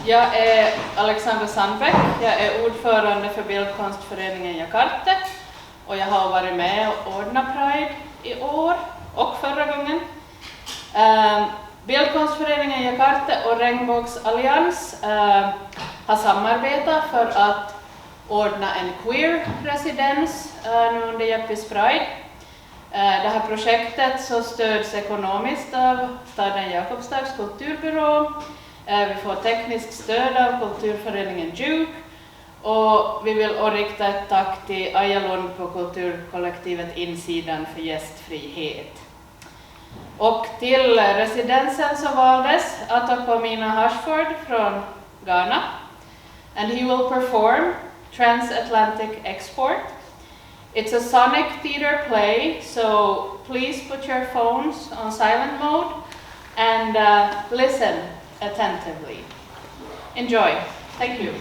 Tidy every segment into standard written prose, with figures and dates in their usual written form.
Jag är Sandbäck, jag är ordförande för Bildkonstföreningen Jakarte och jag har varit med och ordnat Pride i år och förra gången. Bildkonstföreningen Jakarte och Regnbågsallians har samarbetat för att ordna en queer residens nu under Jeppis Pride. Det här projektet så stöds ekonomiskt av Staden Jakobstads kulturbyrå. Vi får tekniskt stöd av kulturföreningen Juke och vi vill rikta ett tack till Aja Lund på Kulturkollektivet Insidan för gästfrihet. Och till residensens Ato Kwamina Hasford från Ghana. And he will perform Transatlantic Export. It's a sonic theater play, so please put your phones on silent mode and listen attentively. Enjoy. Thank you.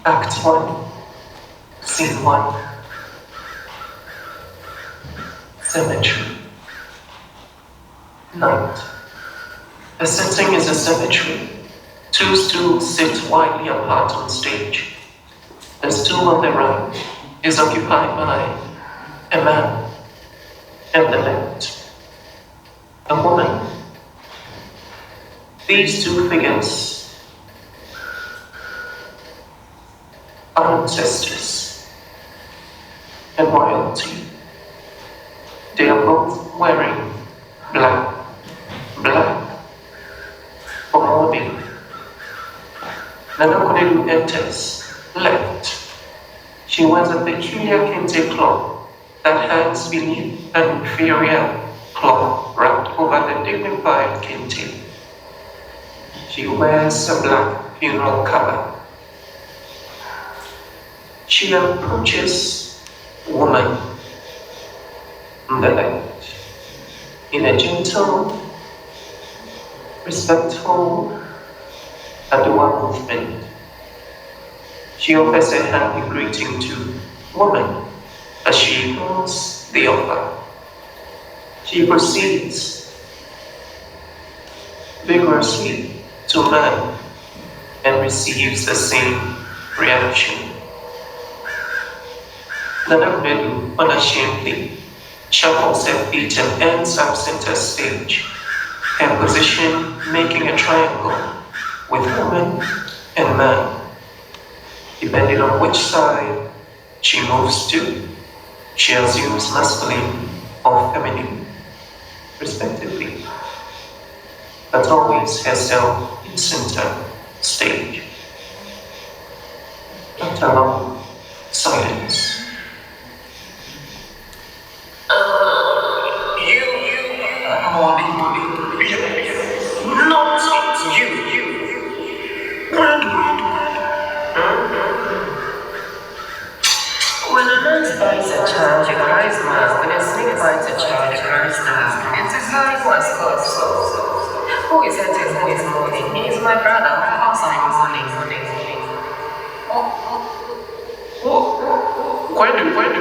Act 1, Scene 1. Cemetery. Night. The setting is a cemetery. Two stools sit widely apart on stage. The stool on the right is occupied by a man, and the left, a woman. These two figures are ancestors and royalty. They are both wearing black for mourning. Nanakodelu enters left. She wears a peculiar kente cloth that hangs beneath an inferior cloth wrapped over the dignified kente. She wears a black funeral cover. She approaches woman on the left in a gentle, respectful, adore movement. She offers a hand in greeting to woman as she ignores the offer. She proceeds vigorously to man and receives the same reaction. Nanakodelu unashamedly shuffles her feet and ends up center stage, her position making a triangle with woman and man. Depending on which side she moves to, she assumes masculine or feminine, respectively, but always herself in center stage. After long silence, You Morning. Not you. When a nurse bites a child, she cries now. When a snake bites a child, she cries now. It is how it was called so. Who is it? Who is mourning? He is my brother. Of course I am mourning. Where do?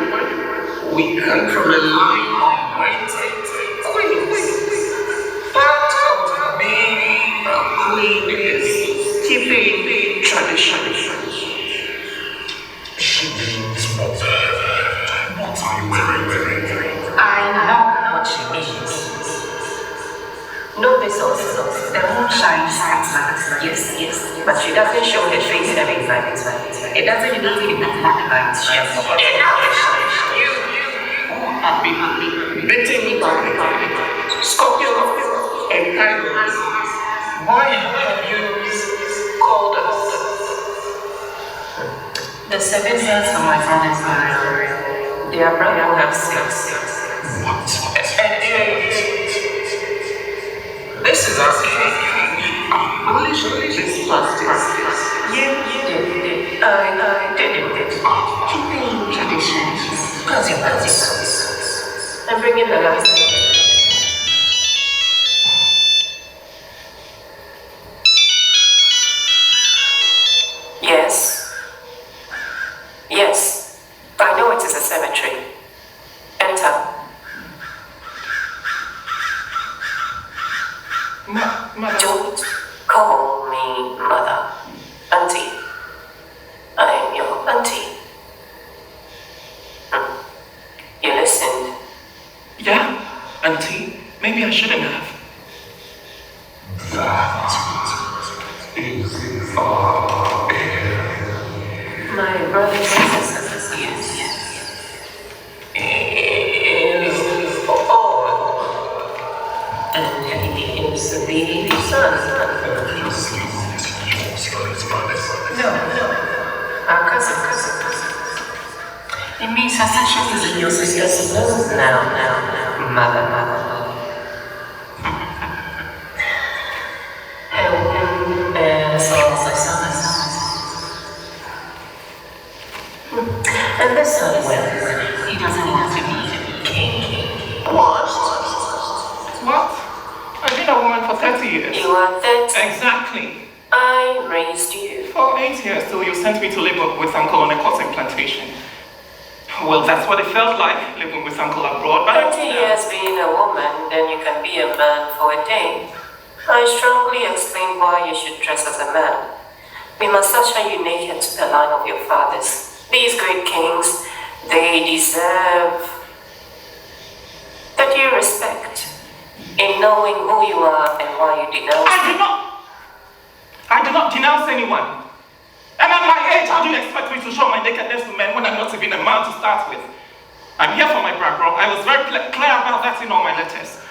We come from a line of great queens. But being a queen is keeping tradition. She means mother. What are you wearing? I know what she means. Know this also. The moon shines at night. Yes. But she doesn't show her face every night. It doesn't even look like light. She has forgotten how to shine. You. Happy. Betting Scorpio and Pisces. Why have you called us? The 7 sons of my father's marriage. Their brother will have 6. What? And 8. This is our king. Abolish this justice. You did. I did it. Keeping traditions. How's your I'm bringing the last. Yes. I know it is a cemetery. Enter. Mother. Don't call me mother. Auntie. I am your auntie. You listened. Yeah, auntie. Maybe I shouldn't have. That is our heir. My brothers and sisters, yes. Is all. And he is the son. No. Our cousin. It means her son is in your sister's nose now. Mother. And this son, well, he doesn't want to be king. What? I've been a woman for 30 years. You are 30. Exactly. I raised you. For 8 years till you sent me to live with Uncle on a cotton plantation. Well, that's what it felt like, living with Uncle abroad. But 20 years being a woman, then you can be a man for a day. I strongly explained why you should dress as a man. We must usher you naked to the line of your fathers. These great kings, they deserve that you respect in knowing who you are and why you denounce them. I do not denounce anyone. And at my age, how do you expect me to show my nakedness to men when I'm not even a man to start with? I'm here for my background. I was very clear about that in all my letters.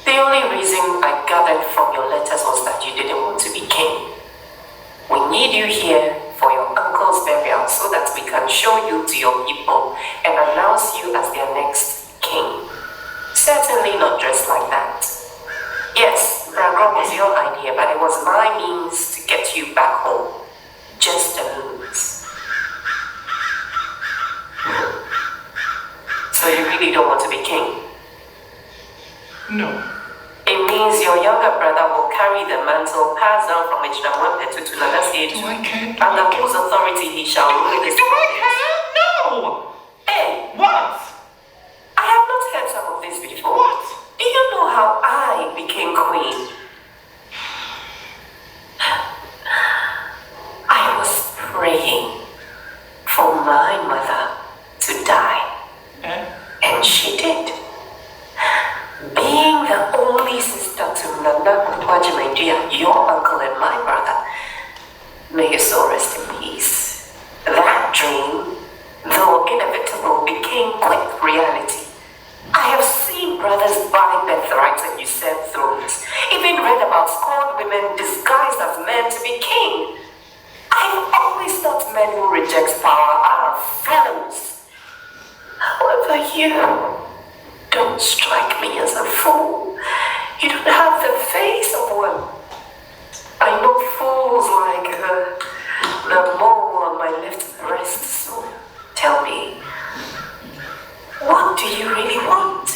The only reason I gathered from your letters was that you didn't want to be king. We need you here for your uncle's burial so that we can show you to your people and announce you as their next king. Certainly not dressed like that. Yes, background was your idea, but it was my means to get you back home. Just a means. So you really don't want to be king? No. It means your younger brother will carry the mantle passed down from Ejinamwempe to Nanasi Do I care? under whose authority he shall rule this Do I care? No! Hey, What? I have not heard some of this before. What? Do you know how I became queen? I was praying for my mother to die. And she did. Being the only sister to Nana Kutuajimendia, your uncle and my brother, may your soul rest in peace. That dream, though inevitable, became quick reality. I have seen brothers buy birthrights and usurp thrones, even read about scorned women disguised as men to be king. I've always thought men who reject power are felons. you don't strike me as a fool. You don't have the face of one. I know fools like the mole on my left breast, so tell me, what do you really want?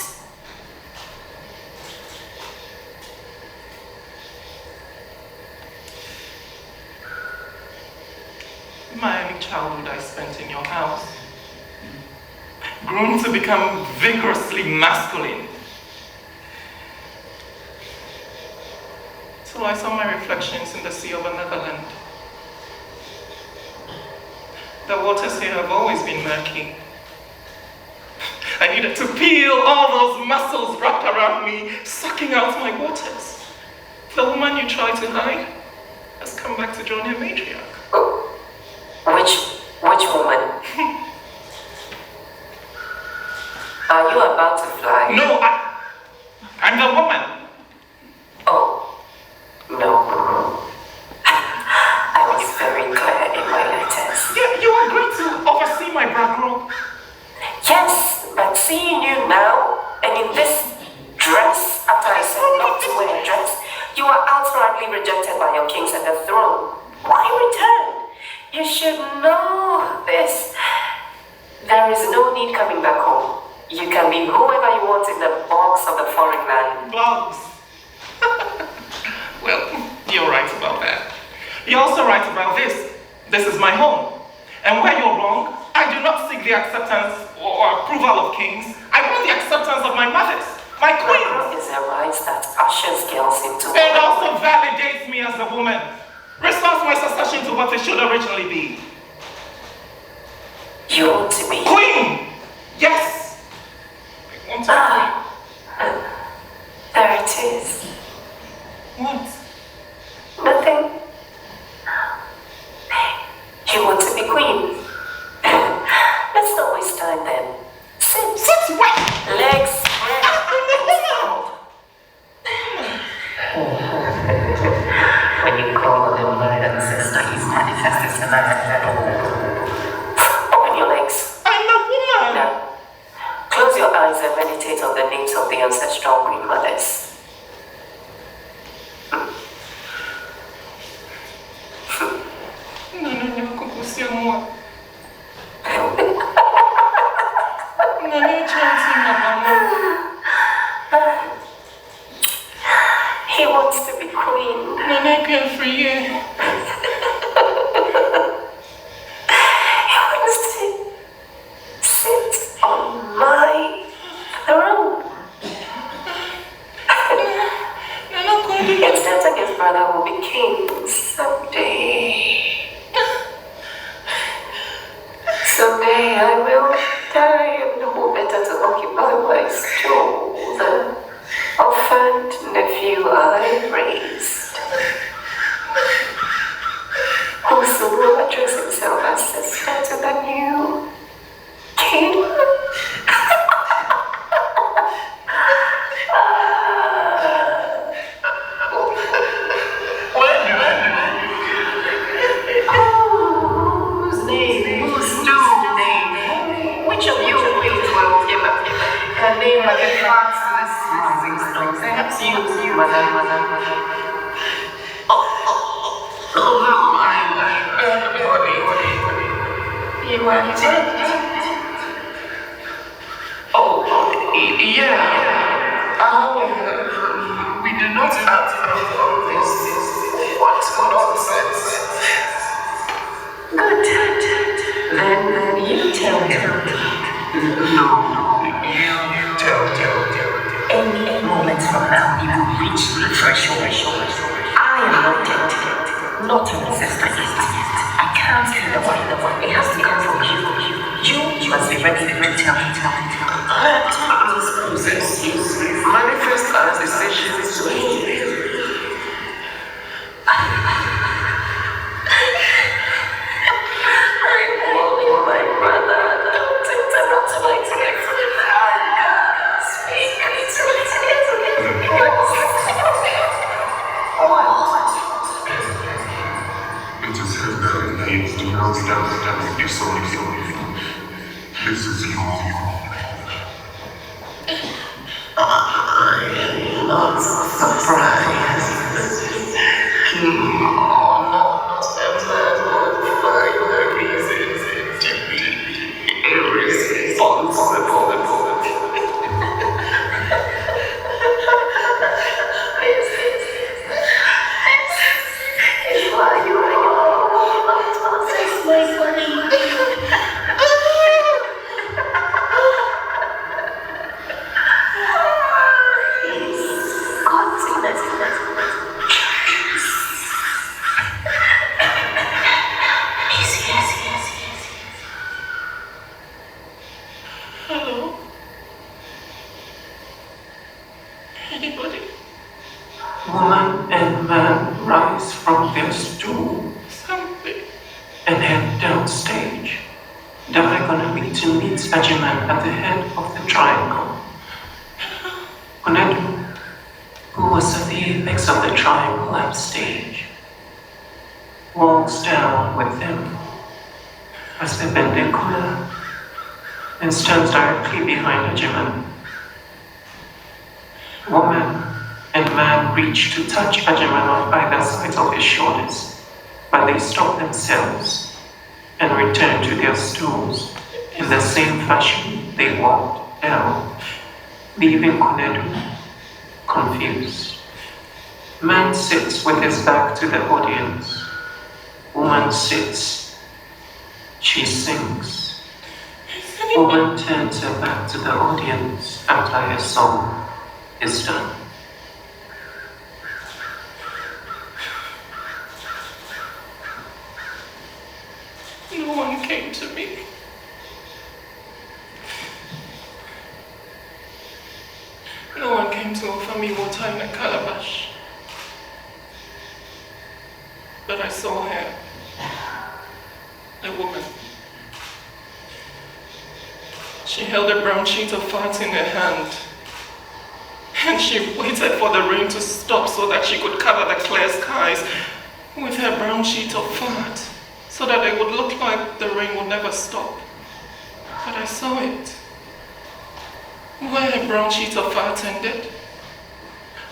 My early childhood I spent in your house, grown to become vigorously masculine, till I saw my reflections in the sea of Netherlands. The waters here have always been murky. I needed to peel all those muscles wrapped around me, sucking out my waters. The woman you tried to hide has come back to join her matriarch. Which woman? Are you about to fly? No, I'm the woman. Oh, no. I was very clear in my letters. Yeah, you agreed to oversee my background. Yes, but seeing you now, and in this dress, after I said not to wear a dress, you are outrightly rejected by your kings at the throne. Why return? You should know this. There is no need coming back home. You can be whoever you want in the bogs of the foreign land. Bogs. Well, you're right about that. You're also right about this. This is my home. And where you're wrong, I do not seek the acceptance or approval of kings. I want the acceptance of my mothers, my queens. Is a right that ushers girls into It also validates me as a woman. Restores my succession to what it should originally be. You want to be Queen! Yes! I want to be queen. There it is. What? Nothing. You want to be queen. Let's not waste time then. Sit. Sit where? Legs spread. When you call him my ancestor, he's manifested tonight. Open your legs. I'm a woman. Now, close your eyes and meditate on the names of the ancestral queen mothers. No, kukusia moi. Chanting about He wants to be queen. Nana can free you. He wants to sit on my throne. Instead of his brother will be king someday. Someday I will die and who better to occupy my stool than orphaned nephew I raised, who soon will address himself as sister to the new king. Which of you will give up a name like a fox to the sneezing stone? Perhaps you, madam. You are dead. We do not have all this. What nonsense. Good. Then you tell him. No, you tell. Any moment from now, he will reach the threshold. I am not dead, not an ancestor yet. I can't be the one. It has to come from you. You must be ready to tell me. Let us possess you. Manifest as essentially to me. My brother, don't interrupt my life. Speak. It is said that it needs to now be done with this only. This is your lots of surprise. Oh, not a man will find a reason to be irresponsible. It's why you are my funny. Hello? Anybody? Woman and man rise from their stool Something. and head downstage, diagonally to meet Ajiman at the head of the triangle. Kunedu, who was at the apex of the triangle upstage, walks down with them as they bend their corner and stands directly behind Ajiman. Woman and man reach to touch Ajiman on either side of his shoulders, but they stop themselves and return to their stools in the same fashion they walked down, leaving Kunedu confused. Man sits with his back to the audience. Woman sits. She sings. Woman turns her back to the audience after her song is done. No one came to me. No one came to offer me water in a calabash. But I saw her, a woman. She held a brown sheet of fat in her hand, and she waited for the rain to stop so that she could cover the clear skies with her brown sheet of fat, so that it would look like the rain would never stop. But I saw it. Where her brown sheet of fat ended,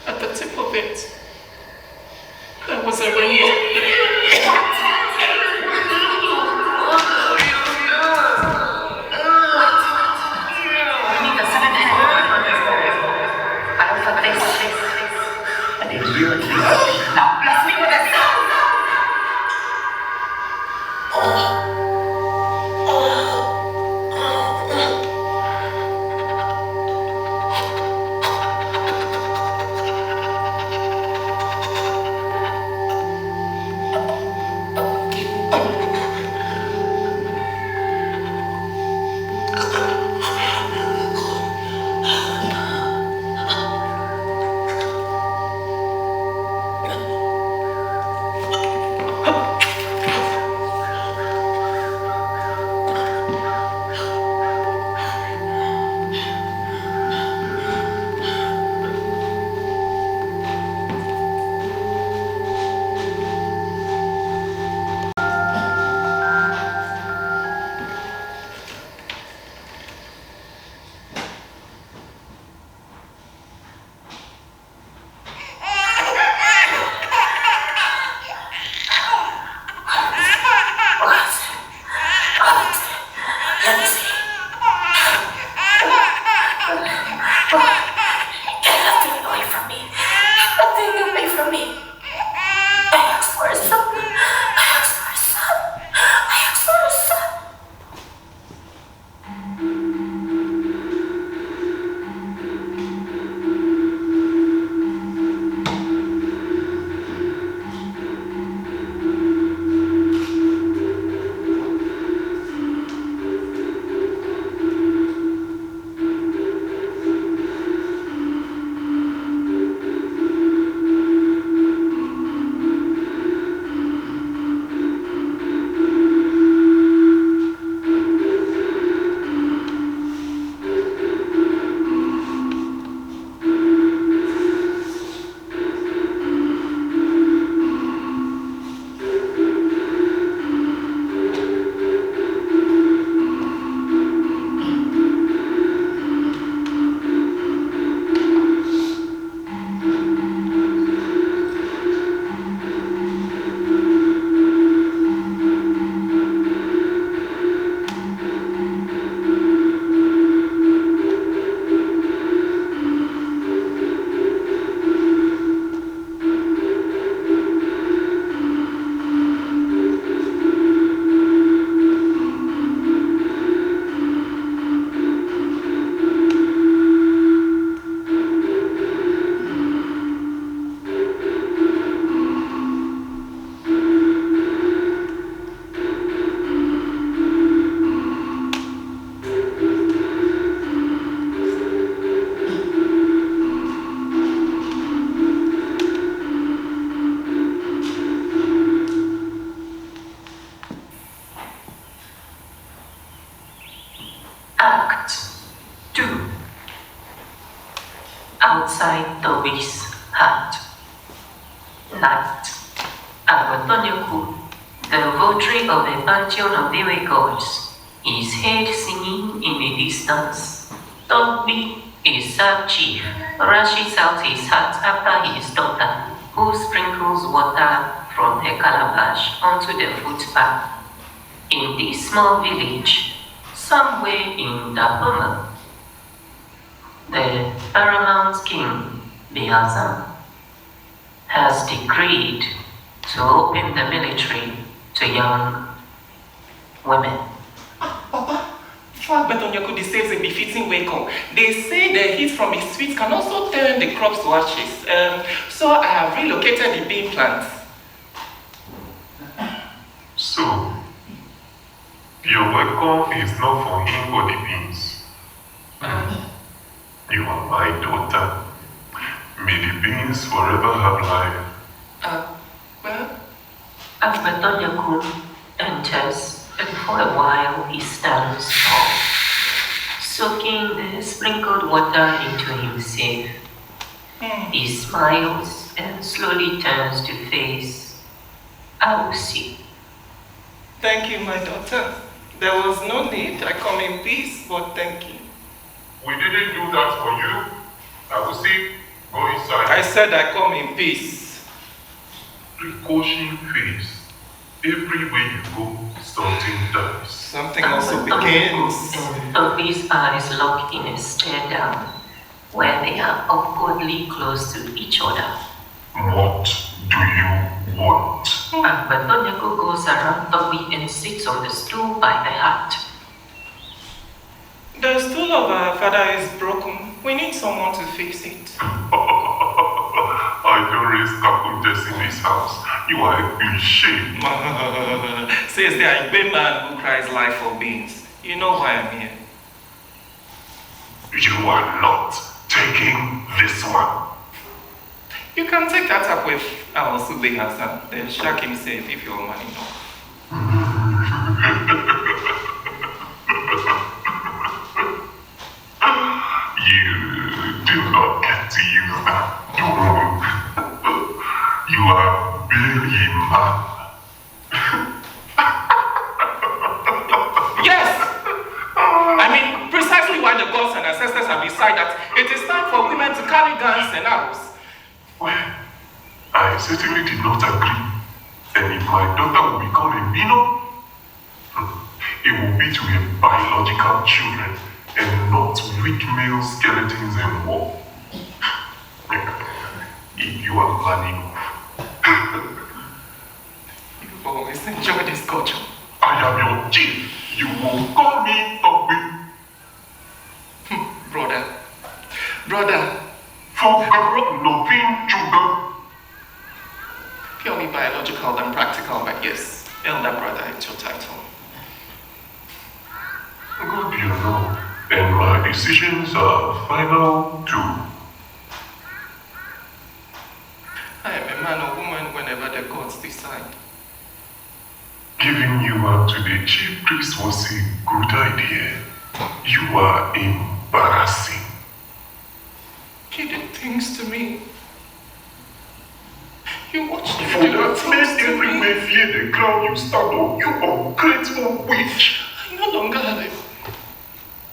at the tip of it, there was a rainbow. Now bless me with a sound. outside Toby's hut. Night. Ato, the votary of a pantheon of miracles, is heard singing in the distance. Toby, a sad chief, rushes out his hut after his daughter, who sprinkles water from her calabash onto the footpath. In this small village, somewhere in Dapoma, the paramount king, Beazan, has decreed to open the military to young women. Papa, Betonyaku deserves a befitting wake-up. They say the heat from his feet can also turn the crops to ashes. So I have relocated the bean plants. So, your welcome is not for him but the beans. You are my daughter. May the beans forever have life. Well? Betonyaku enters, and for a while he stands tall, soaking the sprinkled water into himself. He smiles and slowly turns to face Ausi. Thank you, my daughter. There was no need. I come in peace, but thank you. We didn't do that for you. I will see. Go inside. I said I come in peace. Precaution face. Everywhere you go, something dies. Something also begins. And Toby's eyes lock in a stare down, where they are awkwardly close to each other. What do you want? Betonyaku goes around Toby and sits on the stool by the hut. The stool of our father is broken. We need someone to fix it. I don't raise carpenters in this house. You are a cliche. Says the Igbe man who cries life for beans. You know why I'm here. You are not taking this one. You can take that up with our Sube Hassan. Then shock himself if your money no. You do not get to use that. You are very mad. Yes! I mean, precisely why the gods and ancestors have decided that it is time for women to carry guns and arrows. Well, I certainly did not agree. And if my daughter will become a minor, it will be to her biological children and not weak male skeletons and war. If you are planning, You've always enjoyed this culture. I am your chief. You will call me Toby. Brother, For nothing, sugar. purely biological than practical, but yes, elder brother, it's your title. Good, you know. And my decisions are final too. I am a man or woman whenever the gods decide. Giving you up to the chief priest was a good idea. You are embarrassing. He did things to me. You watched him For do that things made to every me. man fear the ground you stand on, you ungrateful witch. I no longer have a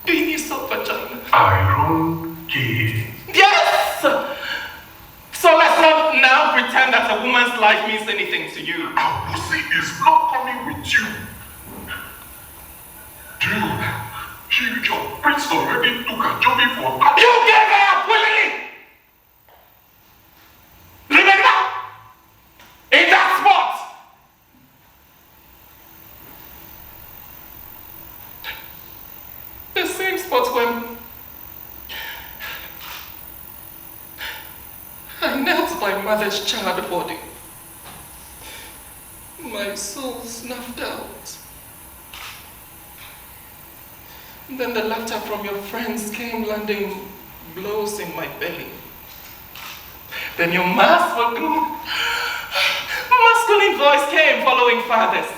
penis of vagina. Iron gay. Yes! So let's not now pretend that a woman's life means anything to you. Our pussy is not coming with you. Dude, your prince already took a job for that. You gave her up willingly! Remember? In that spot! The same spot when I knelt my mother's child body. My soul snuffed out. Then the laughter from your friends came landing blows in my belly. Then your masculine voice came following fathers,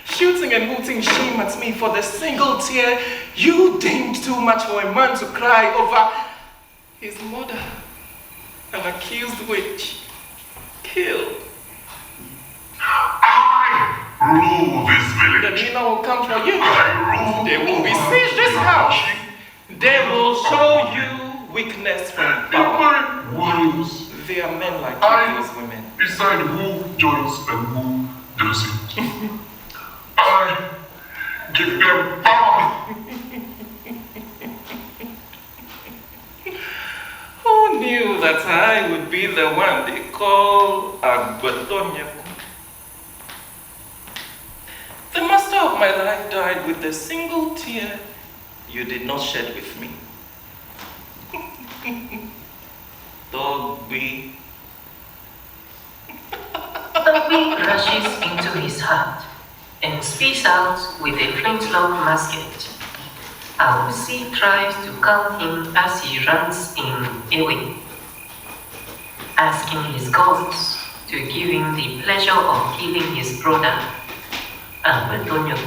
shooting and hooting shame at me for the single tear you deemed too much for a man to cry over his mother. an accused witch, killed. I rule this The village. Nina will come for you. I rule They will over besiege this house. They will show you weakness from In power. my words, They are men like I you, these women. decide who joins and who doesn't. I give them power. Who knew that I would be the one they call Agbotonya? The master of my life died with a single tear you did not shed with me. Dogby. Dogby rushes into his hut and speaks out with a flintlock musket. Awusi tries to calm him as he runs away, asking his gods to give him the pleasure of killing his brother. Agbotonya.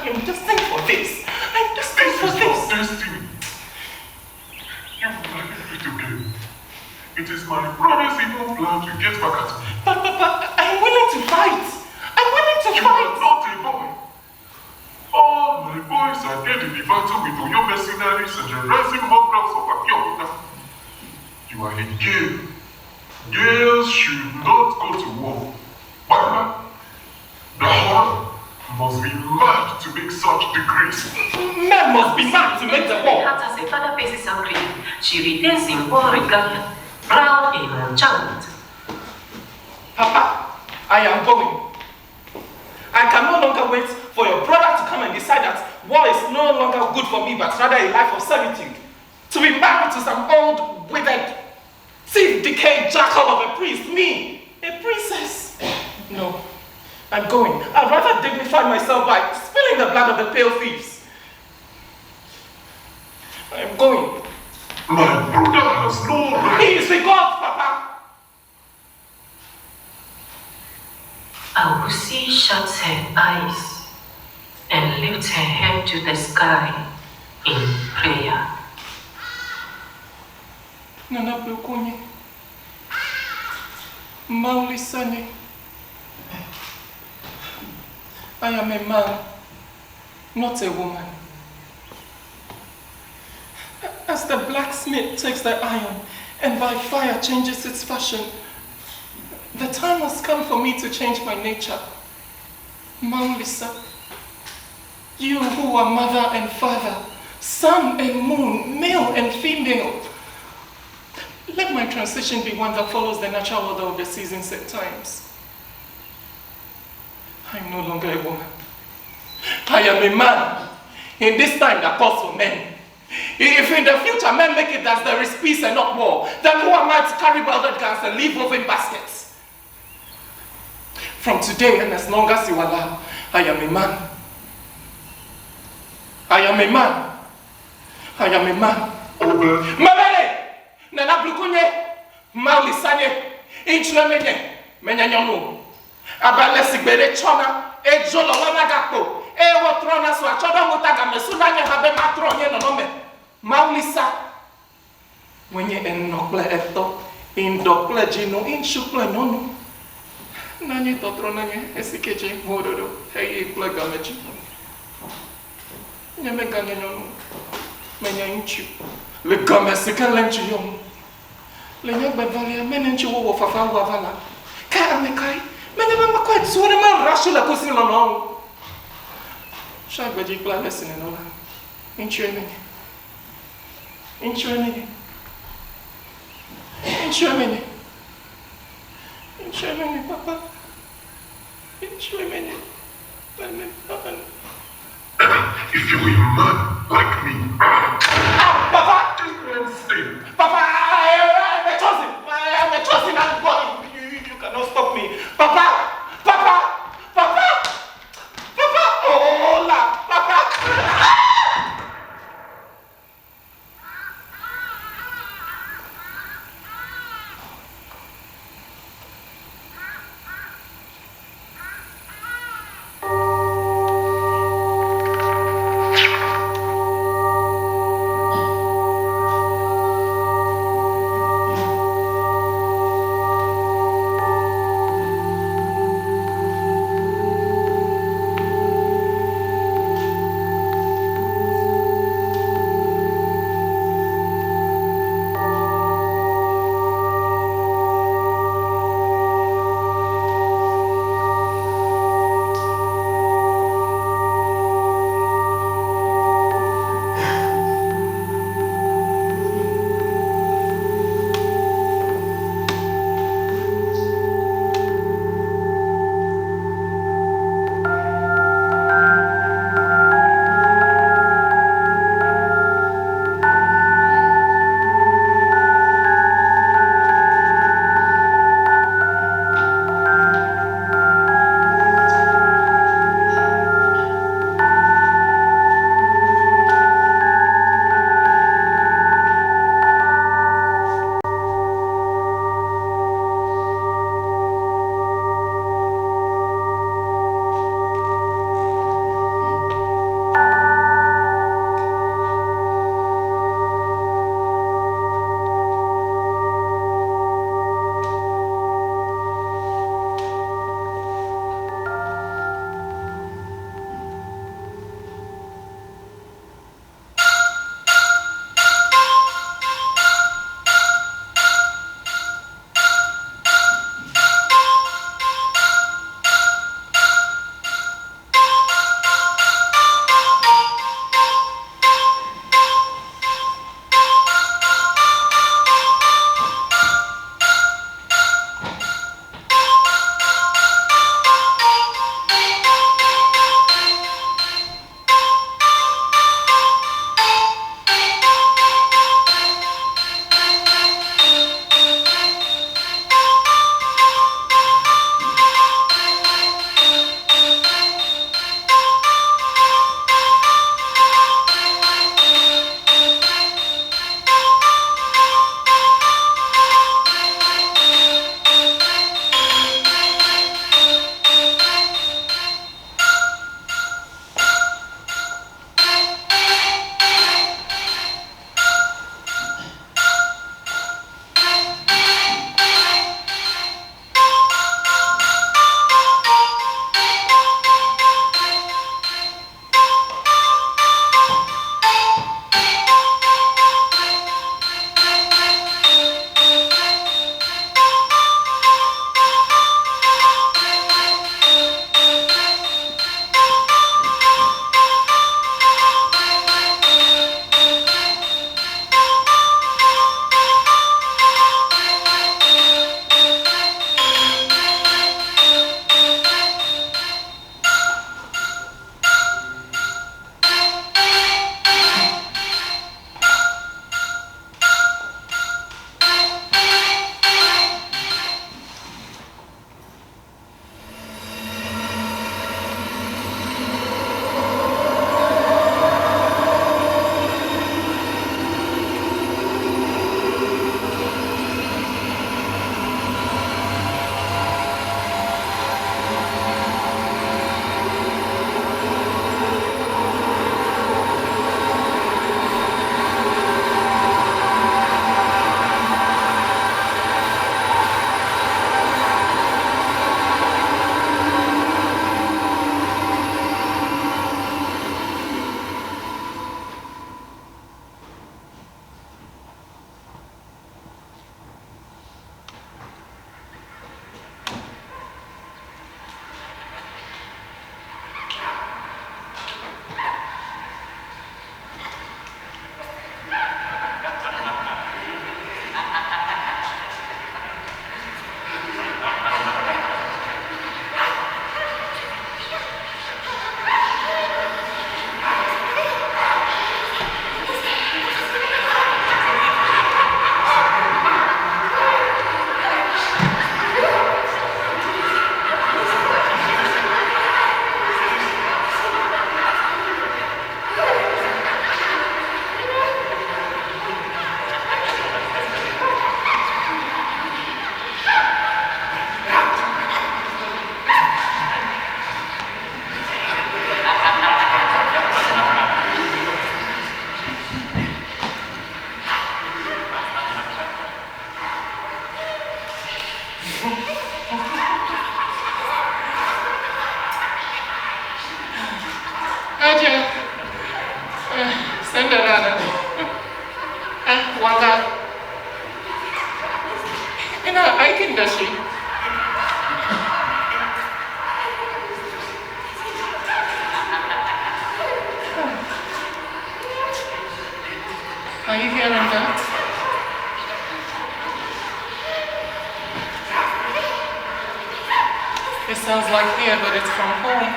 I'm destined for this. I'm destined for This is this. not destiny. You believe it again. It is my brother's evil plan to get back at me. But I'm willing to fight. I'm willing to You fight. are not a boy. All my boys are dead in the battle with Oyo mercenaries and the rising hopefuls of Abiyokuta. You are a girl. Girls should not go to war. Baba, the horror must be mad to make such decrees. Men must be mad to make the war. As a father faces her grief, she retains in war rebellion, proud and unchallenged. Papa, I am going. I can no longer wait for your brother to come and decide that war is no longer good for me, but rather a life of servitude. To be married to some old, withered, decayed jackal of a priest, me, a princess. No, I'm going. I'd rather dignify myself by spilling the blood of the pale thieves. I am going. My brother has no right. He is the god, Papa. Awusi shuts her eyes and lifts her head to the sky in prayer. Nana Blukunye. Mauli Sane. I am a man, not a woman. As the blacksmith takes the iron and by fire changes its fashion, the time has come for me to change my nature. Maulisa, you who are mother and father, sun and moon, male and female, let my transition be one that follows the natural order of the seasons at times. I'm no longer a woman. I am a man. In this time that calls for men. If in the future men make it as there is peace and not war, then who am I to carry welded guns and leave woven baskets? From today and as long as you allow, I am a man. I am a man. I am a man. Mabele! Nana Blukunye! Mauli Sanye! Inchlemenye! Menyanyonu! Abale Sigbere Chona! Ejolo Wanagapo! Ewo Trona Swachoda Mutaga Mesunanya Habe Matronye Nonome! Maulisa! Wenye enokle eto, indokle jino, inshukle nono. Nanye totronanye, esikeje, hororo, hei ikle gameji. Nyeme ganye nono, menya inchu. Le game sika lenchi yomu. Le nyagbe valia, menenchi wo fafa wavala. Kai amekai, menye mama kwa tsure man rashu la kusi lono. Shagbe jikla lesine nola. Inchu emenye. Inchu emenye. Inchemene, Papa. Inchemene. If you're a man like me, Papa! stay. Papa, I am a chosen and God. You cannot stop me. Papa! Oh, la, Papa! Are you hearing that? It sounds like here, but it's from home.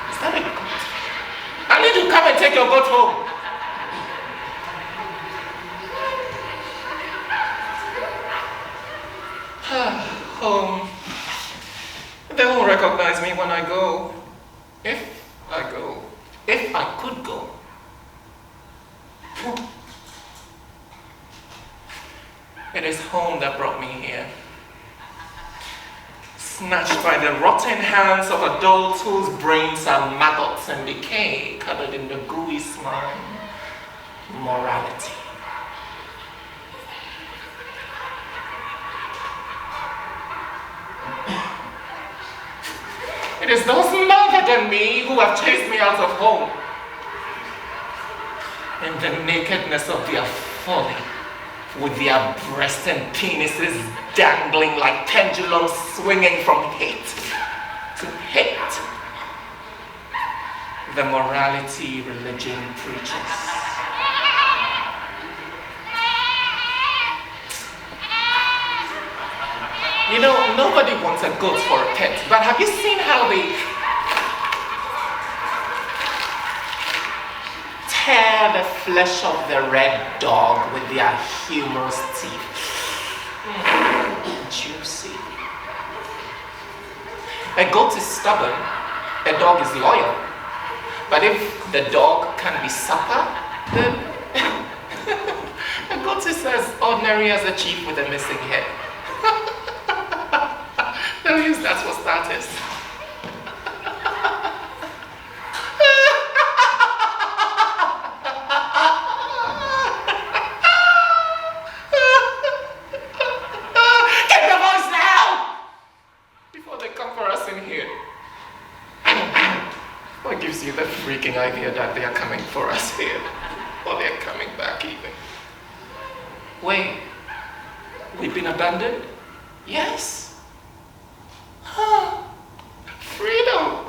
Is that a goat? I need to come and take your goat home. Home. They won't recognize me when I go. If I go. If I could go. It is home that brought me here. Snatched by the rotten hands of adults whose brains are maggots and decay, covered in the gooey slime. Morality. It is those smarter than me who have chased me out of home. In the nakedness of their folly, with their breasts and penises dangling like pendulums swinging from hate to hate. The morality religion preaches. You know, nobody wants a goat for a pet, but have you seen how they tear the flesh of the red dog with their humorous teeth? Juicy. A goat is stubborn, a dog is loyal. But if the dog can be supper, then a goat is as ordinary as a chief with a missing head. They'll use that for starters. Get your voice down! Before they come for us in here. What gives you the freaking idea that they are coming for us here? Or they're coming back even? Wait, we've been abandoned? Yes. Freedom.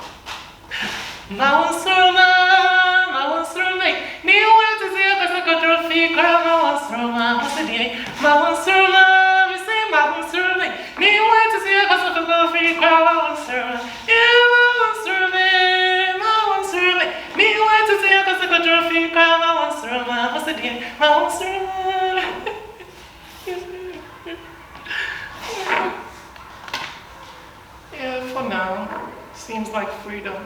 Yeah, for now, seems like freedom.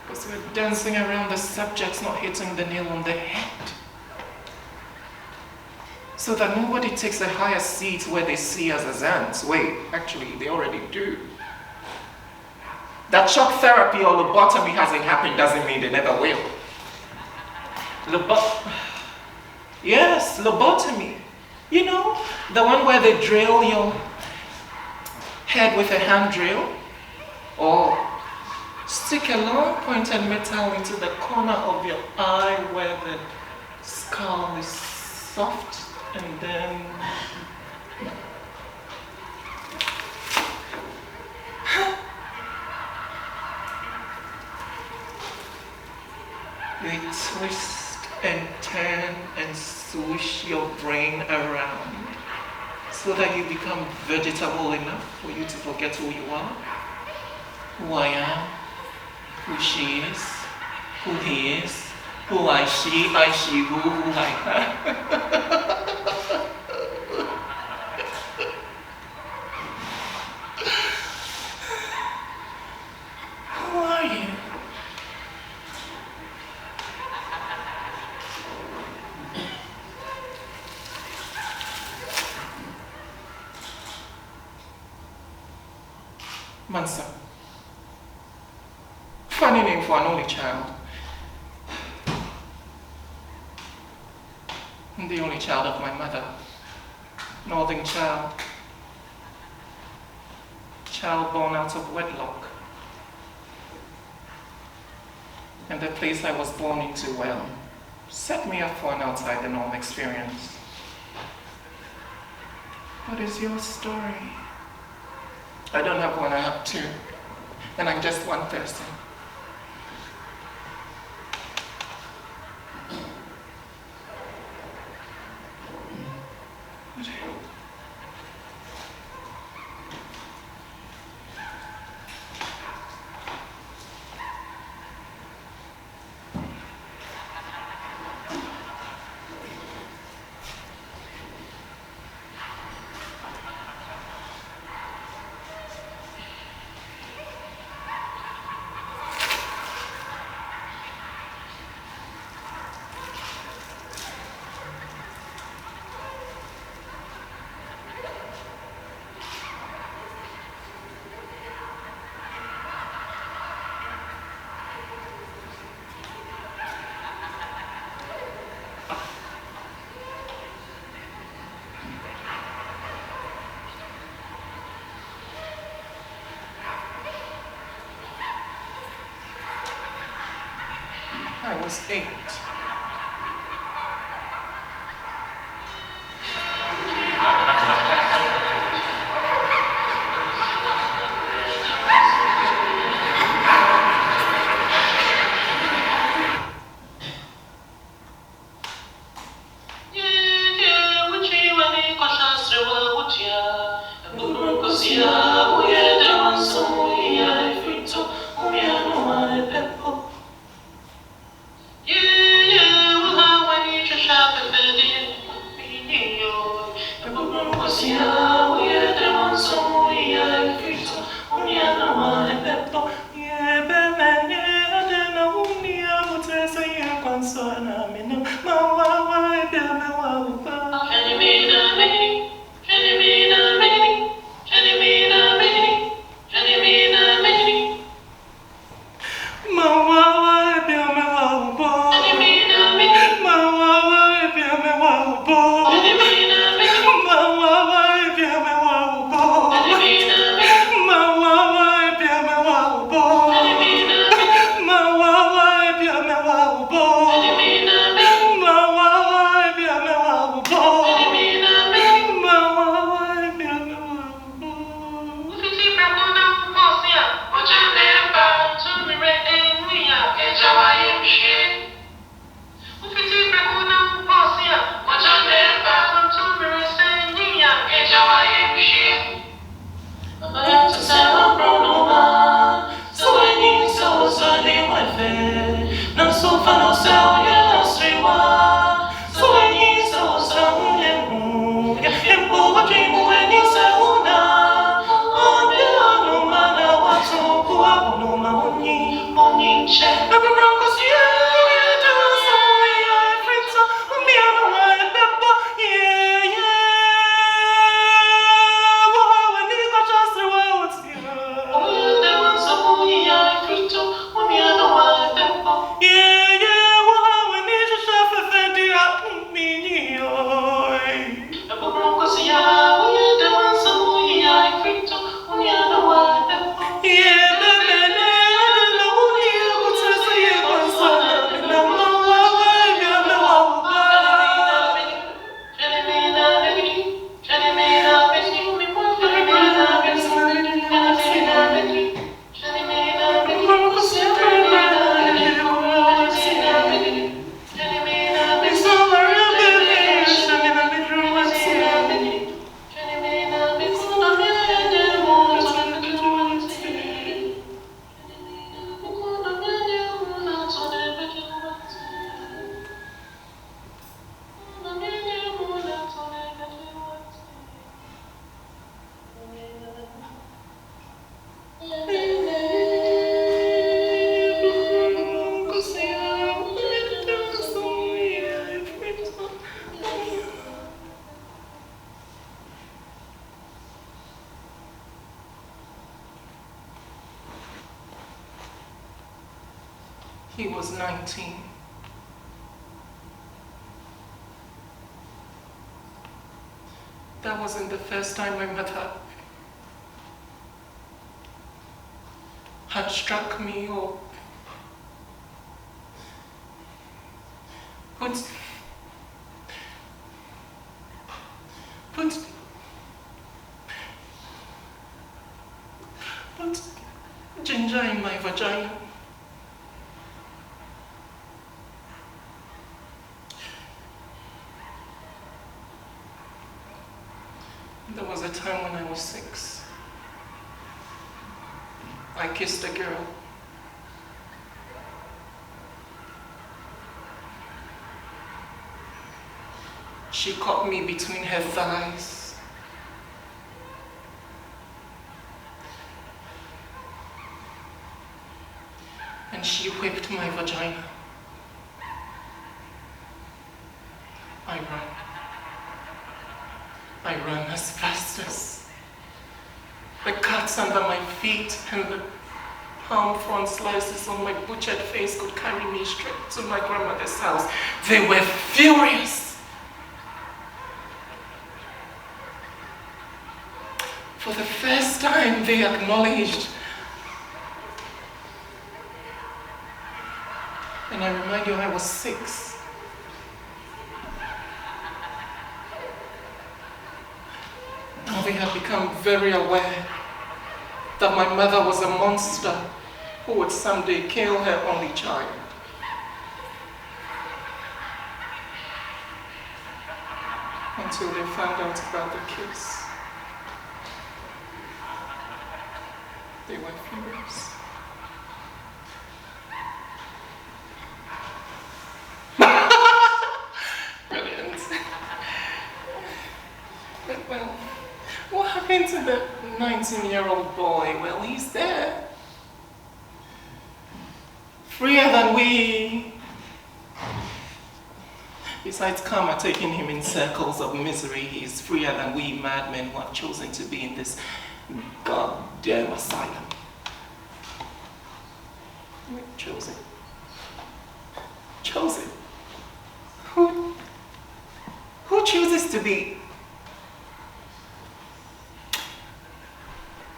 Because we're dancing around the subjects, not hitting the nail on the head. So that nobody takes a higher seat where they see us as ants. Wait, actually, they already do. That shock therapy or lobotomy hasn't happened doesn't mean they never will. Yes, lobotomy. You know, the one where they drill your head with a hand drill, or stick a long pointed metal into the corner of your eye where the skull is soft, and then they twist and turn and swoosh your brain around so that you become vegetable enough for you to forget who you are, who I am, who she is, who he is, who I, she, who I am. Who are you? Mansa. Funny name for an only child. I'm the only child of my mother. Northern child. Child born out of wedlock. And the place I was born into, well, set me up for an outside the norm experience. What is your story? I don't have one, I have two. And I'm just one person. I was 8. He was 19. That wasn't the first time I met her. Had struck me or put in my vagina. There was a time when I was 6. I kissed a girl. She caught me between her thighs. And she whipped my vagina. I ran as fast as the cuts under my feet and the palm front slices on my butchered face could carry me straight to my grandmother's house. They were furious. For the first time, they acknowledged. And I remind you, I was 6. Now they had become very aware that my mother was a monster who would someday kill her only child. Until they found out about the kiss. They were furious. Brilliant. But well, what happened to the 19-year-old boy? Well, he's there. Freer than we. Besides karma taking him in circles of misery, he is freer than we madmen who have chosen to be in this goddamn asylum. We chose it. Chose it. Who chooses to be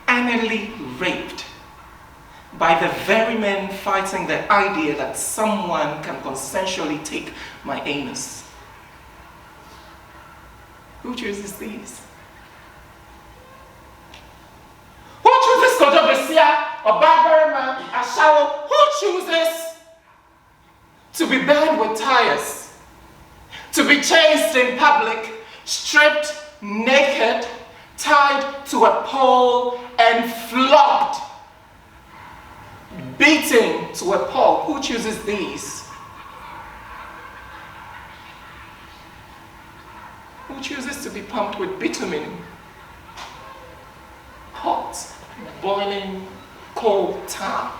anally raped by the very men fighting the idea that someone can consensually take my anus? Who chooses these? Who chooses Kodobesia or Barbarama or Shalom? Who chooses to be burned with tires, to be chased in public, stripped naked, tied to a pole and flogged, beaten to a pulp? Who chooses these? Who chooses to be pumped with bitumen? Hot, boiling, cold tar.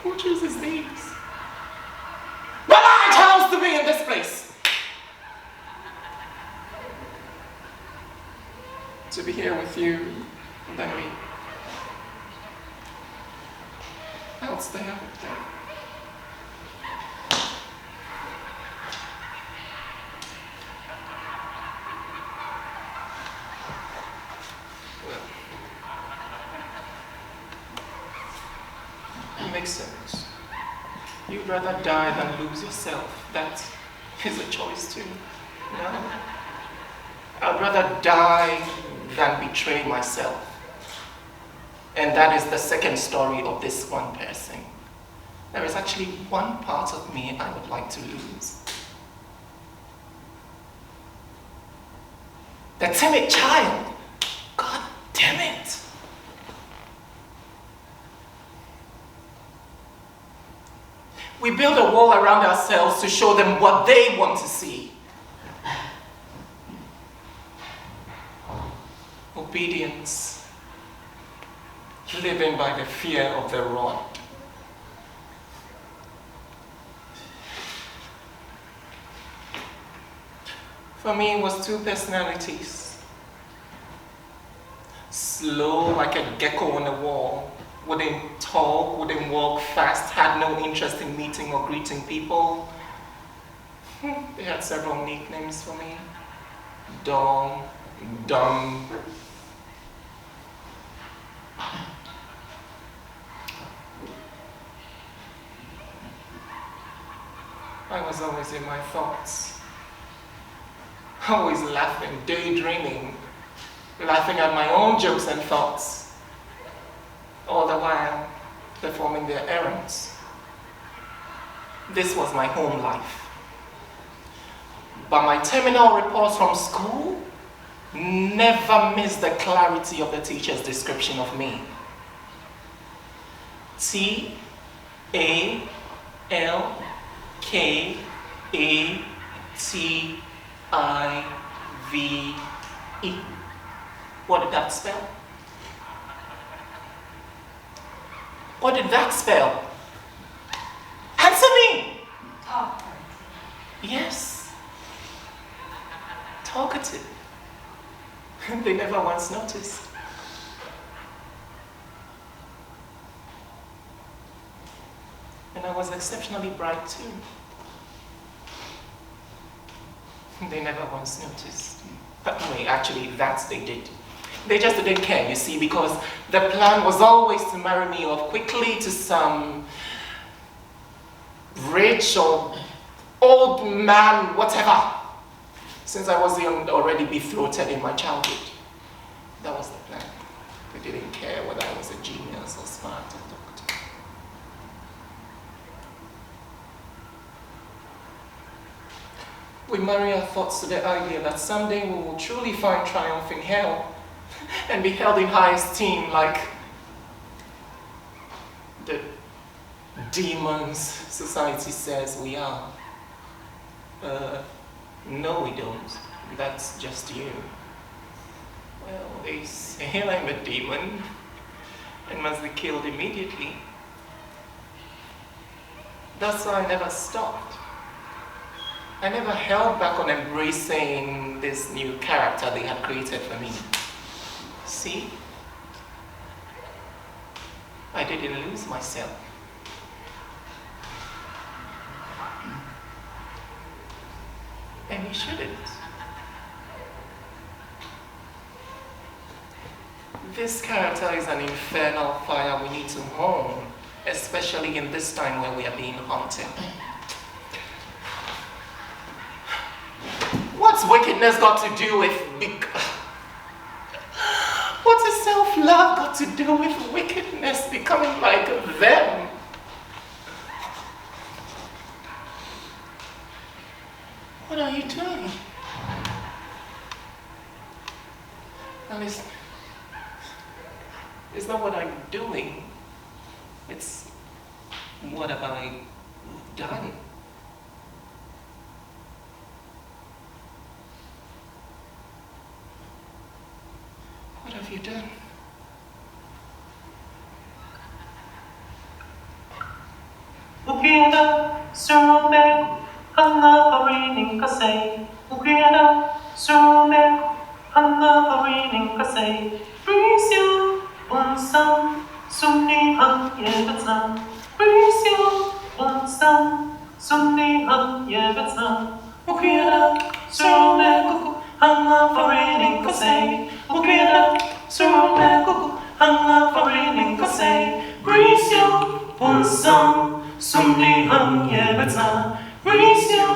Who chooses these? But I chose to be in this place. To be here with you, and then me. Else they have it there. It makes sense. You'd rather die than lose yourself. That is a choice too. No? I'd rather die than betray myself. And that is the second story of this one person. There is actually one part of me I would like to lose. The timid child. God damn it. We build a wall around ourselves to show them what they want to see. Obedience. Living by the fear of the rod. For me, it was two personalities. Slow like a gecko on a wall. Wouldn't talk, wouldn't walk fast, had no interest in meeting or greeting people. They had several nicknames for me. Dumb, dumb. I was always in my thoughts. Always laughing, daydreaming, laughing at my own jokes and thoughts. All the while, performing their errands. This was my home life. But my terminal reports from school never missed the clarity of the teacher's description of me. T-A-L-K-A-T-I-V-E. What did that spell? What did that spell? Answer me! Talkative. Yes. Talkative. They never once noticed. And I was exceptionally bright too. They never once noticed. But wait, actually, that they did. They just didn't care, you see, because the plan was always to marry me off quickly to some rich or old man, whatever. Since I was already betrothed in my childhood. That was the plan. They didn't care whether I was a genius or smart or doctor. We marry our thoughts to the idea that someday we will truly find triumph in hell and be held in high esteem like the demons society says we are. No, we don't. That's just you. Well, they say I'm a demon and must be killed immediately. That's why I never stopped. I never held back on embracing this new character they had created for me. See? I didn't lose myself. And you shouldn't. This character is an infernal fire we need to hone, especially in this time where we are being haunted. What's wickedness got to do with... What has self-love got to do with wickedness becoming like them? What are you doing? Now listen. It's not what I'm doing. It's what have I done? What have you done? Ukida sume hanna parining kasay. Ukida sume hanna parining kasay. Prisyo unsam sumni han yebetan. Prisyo unsam sumni han yebetan. Ukida sume kuku hanna parining kasay. Ukida sume kuku hanna parining kasay. Prisyo unsam sumni han yebetan. Prisyo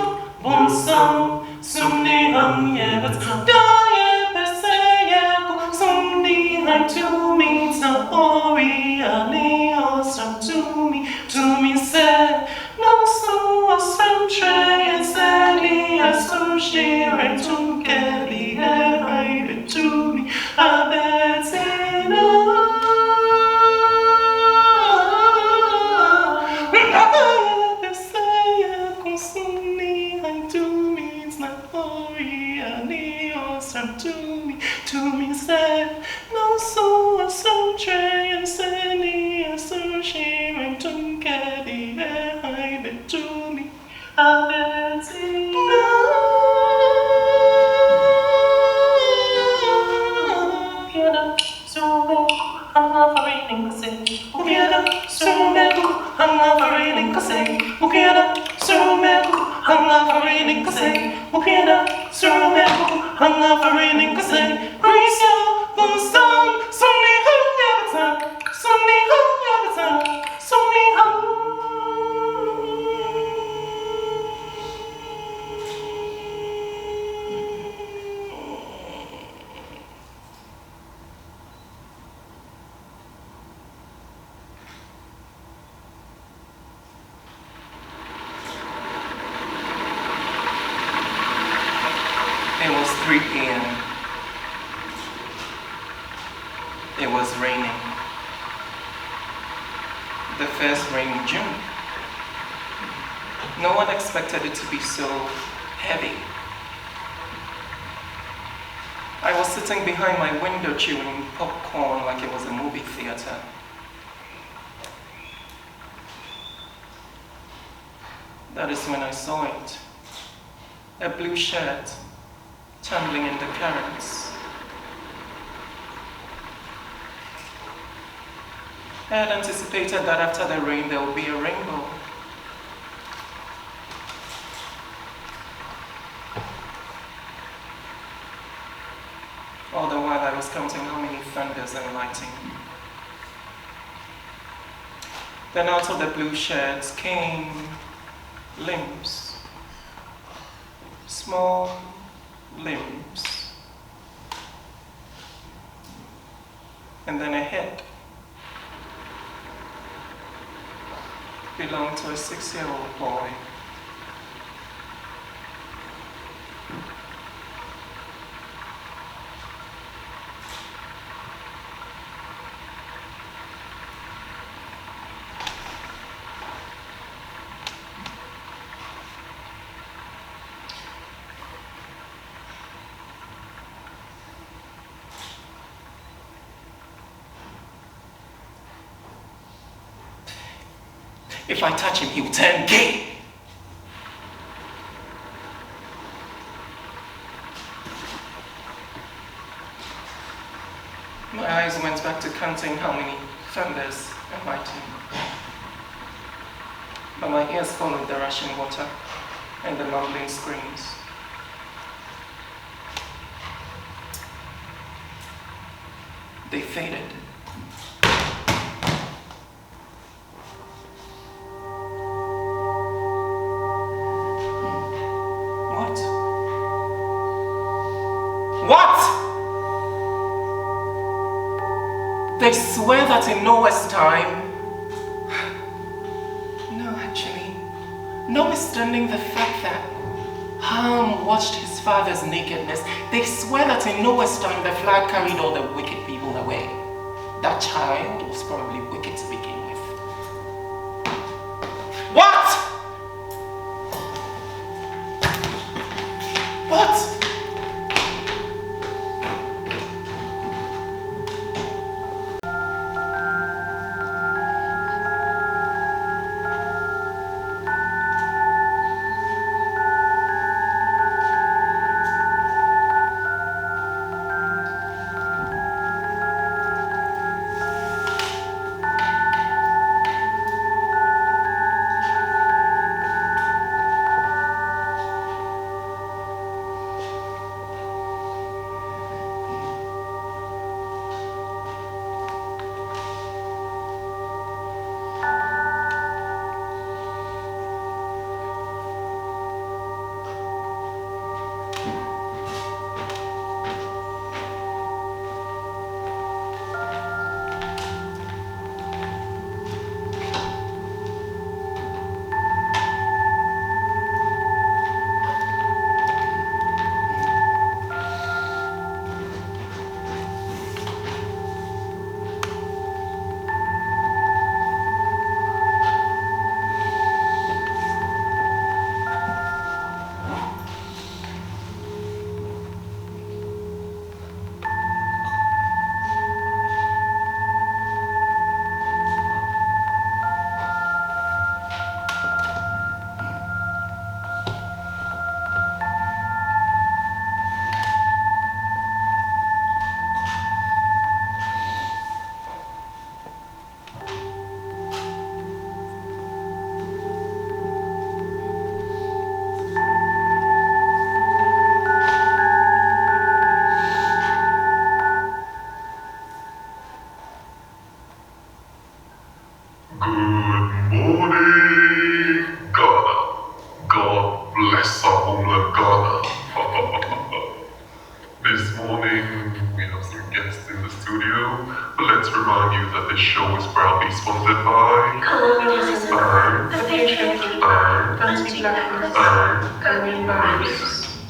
unsam sumni han yebetan. To me, some Oriani or some to me said, no, so some tray and Sally, as some share and to Kelly, and I to me, I bet say no. I say, consumni, I to me, it's not Oriani or some to me said. So some tray and Sally, and some shame and to Caddy, and I bet to me, I bet see no. So I'm not for reading the same. So I'm not for reading the same. So I'm not for reading the same. So I'm not for reading the same. Grace you. It was 3 p.m. It was raining. The first rain in June. No one expected it to be so heavy. I was sitting behind my window chewing popcorn like it was a movie theater. That is when I saw it. A blue shirt tumbling in the currents. I had anticipated that after the rain there would be a rainbow. All the while I was counting how many thunders and lightning. Then out of the blue shirts came limbs. Small limbs. And then a head. Belonged to a 6-year-old boy. If I touch him, he will turn gay. My eyes went back to counting how many thunders and lightning. But my ears followed the rushing water and the mumbling screams. They faded. They swear that in Noah's time, no actually, notwithstanding the fact that Ham watched his father's nakedness, they swear that in Noah's time the flood carried all the wicked people away. That child was probably wicked to begin with. What? What?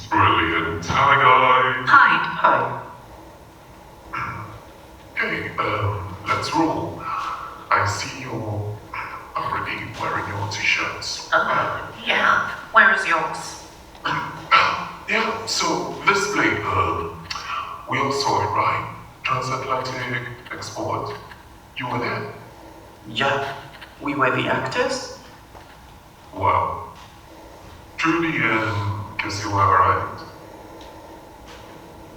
Brilliant. Tiger. Hide. Hi. Okay, let's roll. I see you're already wearing your t-shirts. Yeah. Where is yours? Yeah, so this play, we all saw it, right? Transatlantic export. You were there? Yeah, we were the actors. Wow. Truly, guess you were right.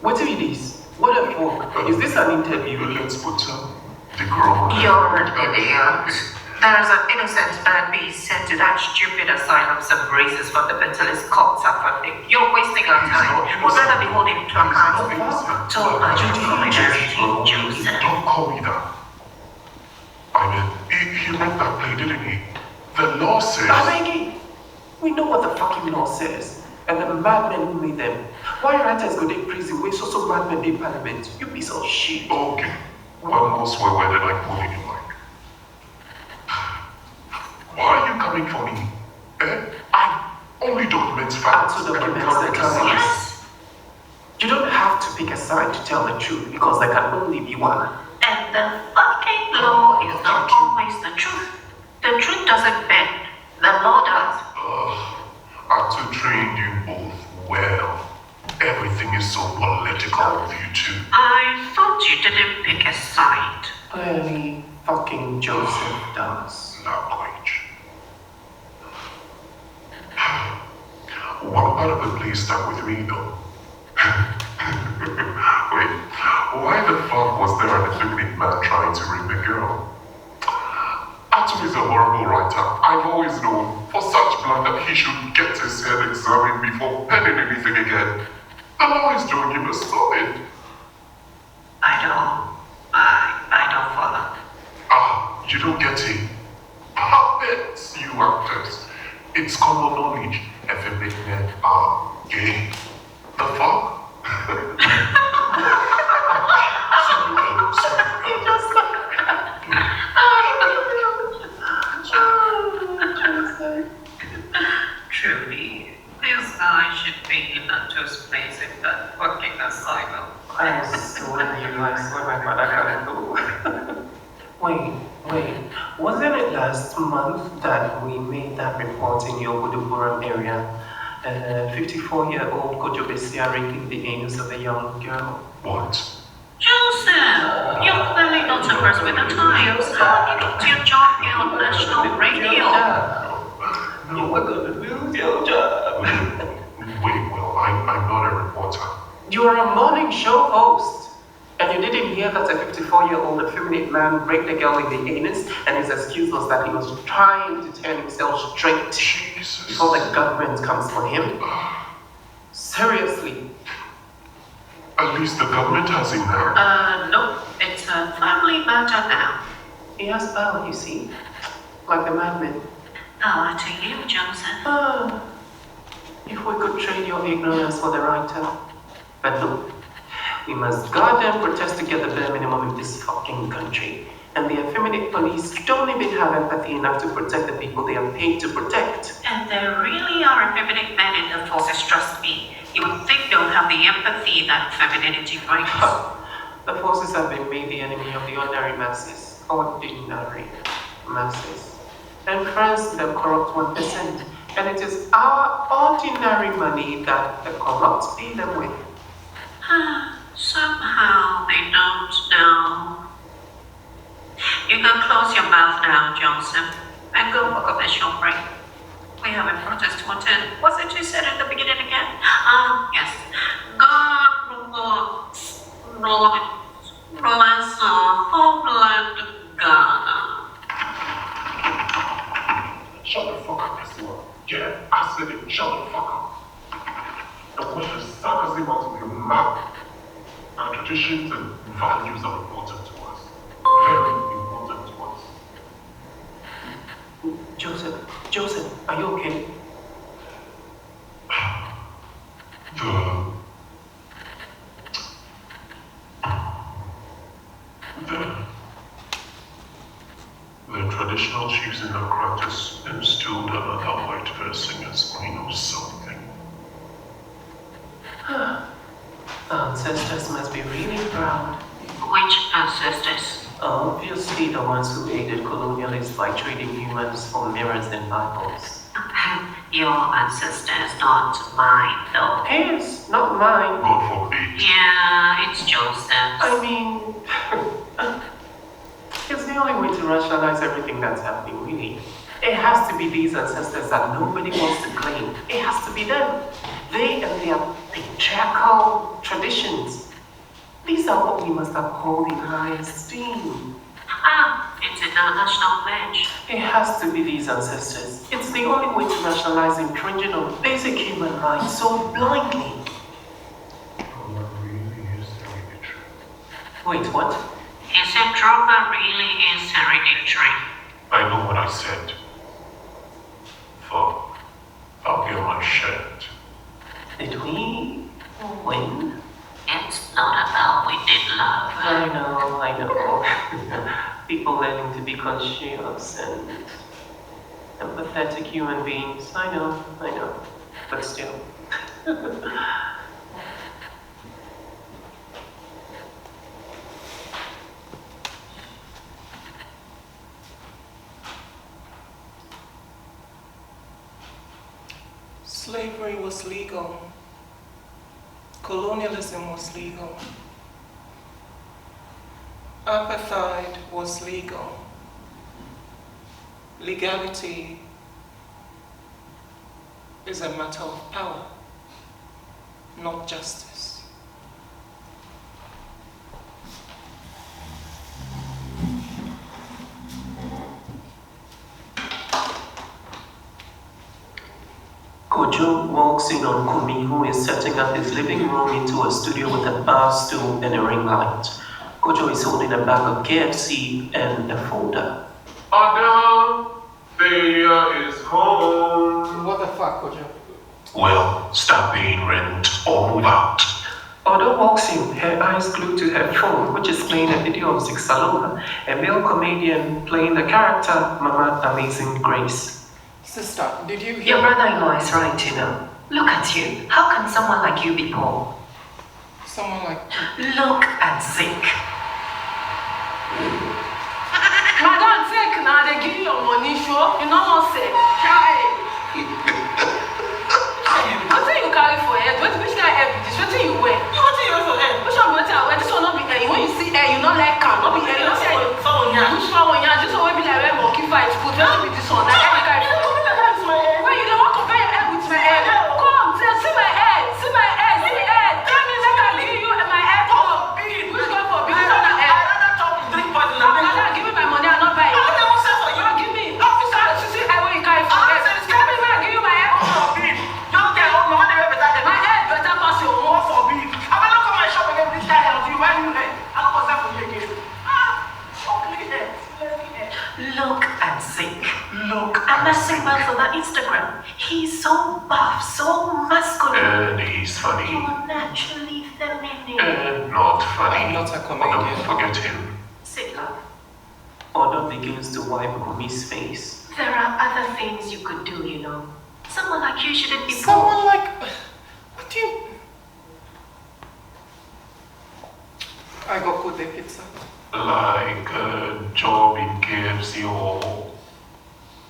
What is this? What the fuck? Is this an interview? Let's put some decorum. You're an idiot. There's an innocent man being sent to that stupid asylum some braces for the mentalist cult funding. You're wasting our time. We'd rather be holding him to account. Don't Don't call me that. I mean, he wrote that play, didn't he? The law says... Abegi, we know what the fucking law says. And the madmen who made them. Why writers go to prison when so madmen in parliament? You piece of shit. Okay. One more swear word and I pull it in like. Why are you coming for me? I only document facts. To document the crimes. Yes. You don't have to pick a side to tell the truth because there can only be one. And the fucking law is not always the truth. The truth doesn't bend. The law does. Ato trained you both well. Everything is so political with you two. I thought you didn't pick a side. Clearly, fucking Joseph does. Language. One part of the play stuck with me though. Wait, why the fuck was there an effeminate man trying to rape a girl? Ato is a horrible writer. I've always known for such blood that he should get his head examined before penning anything again. The law is doing him a solid. I don't follow. You don't get it. Puppets, you actors. It's common knowledge. Effeminate men are gay. The fuck? Truly, this guy should be in Ato's place in that fucking asylum. I swear my mother can't do. Wait, wasn't it last month that we made that report in your Buduburam area? 54-year-old Kojobesia raping the anus of a young girl. What? Joseph, you're clearly not abreast with the times. How did you get your job here on national radio? You were gonna lose your job. Wait, well, I'm not a reporter. You are a morning show host. And you didn't hear that a 54-year-old effeminate man raped a girl in the anus, and his excuse was that he was trying to turn himself straight Jesus. before the government comes for him? Seriously. At least the government has him now. No, it's a family matter now. He has power, you see. Like the madman. Power to you, Joseph. If we could trade your ignorance for the writer. But no. We must guard and protest to get the bare minimum in this fucking country. And the effeminate police don't even have empathy enough to protect the people they are paid to protect. And there really are effeminate men in the forces, trust me. You would think they'll have the empathy that femininity brings. The forces have been made the enemy of the ordinary masses. Ordinary masses. And France the corrupt 1%. And it is our ordinary money that the corrupt pay them with. Somehow they don't know. You can close your mouth now, Joseph, and go walk up the shop break. We have a protest to attend. What's it you said at the beginning again? Yes. God bless our homeland, Ghana. Shut the fuck up, Priscilla. Yeah, I said it. Shut the fuck up. Don't push the sarcasm out of your mouth. Our traditions and values are important to us. Very important to us. Joseph, are you okay? The traditional chiefs in our practice instilled another white person as queen of something. Ancestors must be really proud. Which ancestors? Obviously the ones who aided colonialists by trading humans for mirrors and Bibles. Your ancestors, not mine, though. His, not mine. God forbid. Yeah, it's Joseph's. I mean, it's the only way to rationalize everything that's happening, really. It has to be these ancestors that nobody wants to claim. It has to be them. They and their patriarchal traditions. These are what we must uphold in high esteem. It's in our national pledge. It has to be these ancestors. It's the only way to rationalize infringing on basic human rights so blindly. What really is hereditary? Wait, what? Is it true that really is hereditary? I know what I said. Fuck. I'll get my shirt. Did we win? It's not about we did love. I know. People learning to be conscious and empathetic human beings. I know. But still. Slavery was legal. Colonialism was legal. Apartheid was legal. Legality is a matter of power, not justice. Kojo walks in on Kumi, who is setting up his living room into a studio with a bar stool and a ring light. Kojo is holding a bag of KFC and a folder. Ada, failure is home. What the fuck, Kojo? Well, stop paying rent or move out. Odo walks in, her eyes glued to her phone, which is playing a video of Zixaloma, a male comedian playing the character Mama Amazing Grace. Sister, did you hear? Your brother-in-law is right, you know. Look at you. How can someone like you be poor? Someone like... Look and think. Madam, take now, they give you your money, sure? You know what I'm saying? What do you carry for head? Which kind of head is this? What do you wear? What do you wear for head? Which one you wear? This one not be hair. When you see hair, you not like car. Not be hair. You not see hair. Which one? This one will be like where monkey fight. Put what be this one? Like every carry for head. Wait, you don't want to compare your hair with my hair? Come, see my hair. See my hair. See my hair. Tell me like I give you my hair. Come. Which one for? Which one for hair? Madam, give me my money. I'm not buying. Give me. See hair when you carry for head. Tell me when I give you my hair. My head better pass your own for me. I'm not come my shop again this time. I'll do when you head. I'll come for you again. Look and think. Look. I'm messing well for that Instagram. He's so buff, so masculine. And he's funny. You're naturally feminine. Not funny. I'm not a comedian. Don't forget him. Sit, love. Odo begins to wipe Kumi's face. There are other things you could do, you know. Someone like you shouldn't be Someone poor. like... What do you... I got good pizza. Like a job in KFC or...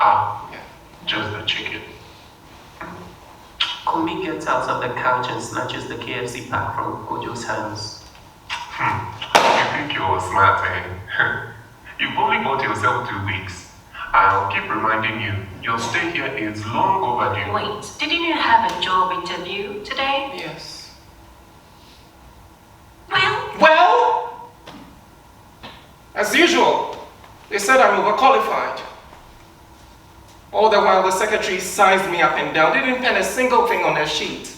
Yeah. just the chicken. Kumi gets out of the couch and snatches the KFC pack from Kojo's hands. You think you're smart, eh? You've only bought yourself 2 weeks. I'll keep reminding you, your stay here is long overdue. Wait, didn't you have a job interview today? Yes. Well, As usual, they said I'm overqualified. All the while the secretary sized me up and down, didn't pen a single thing on her sheet.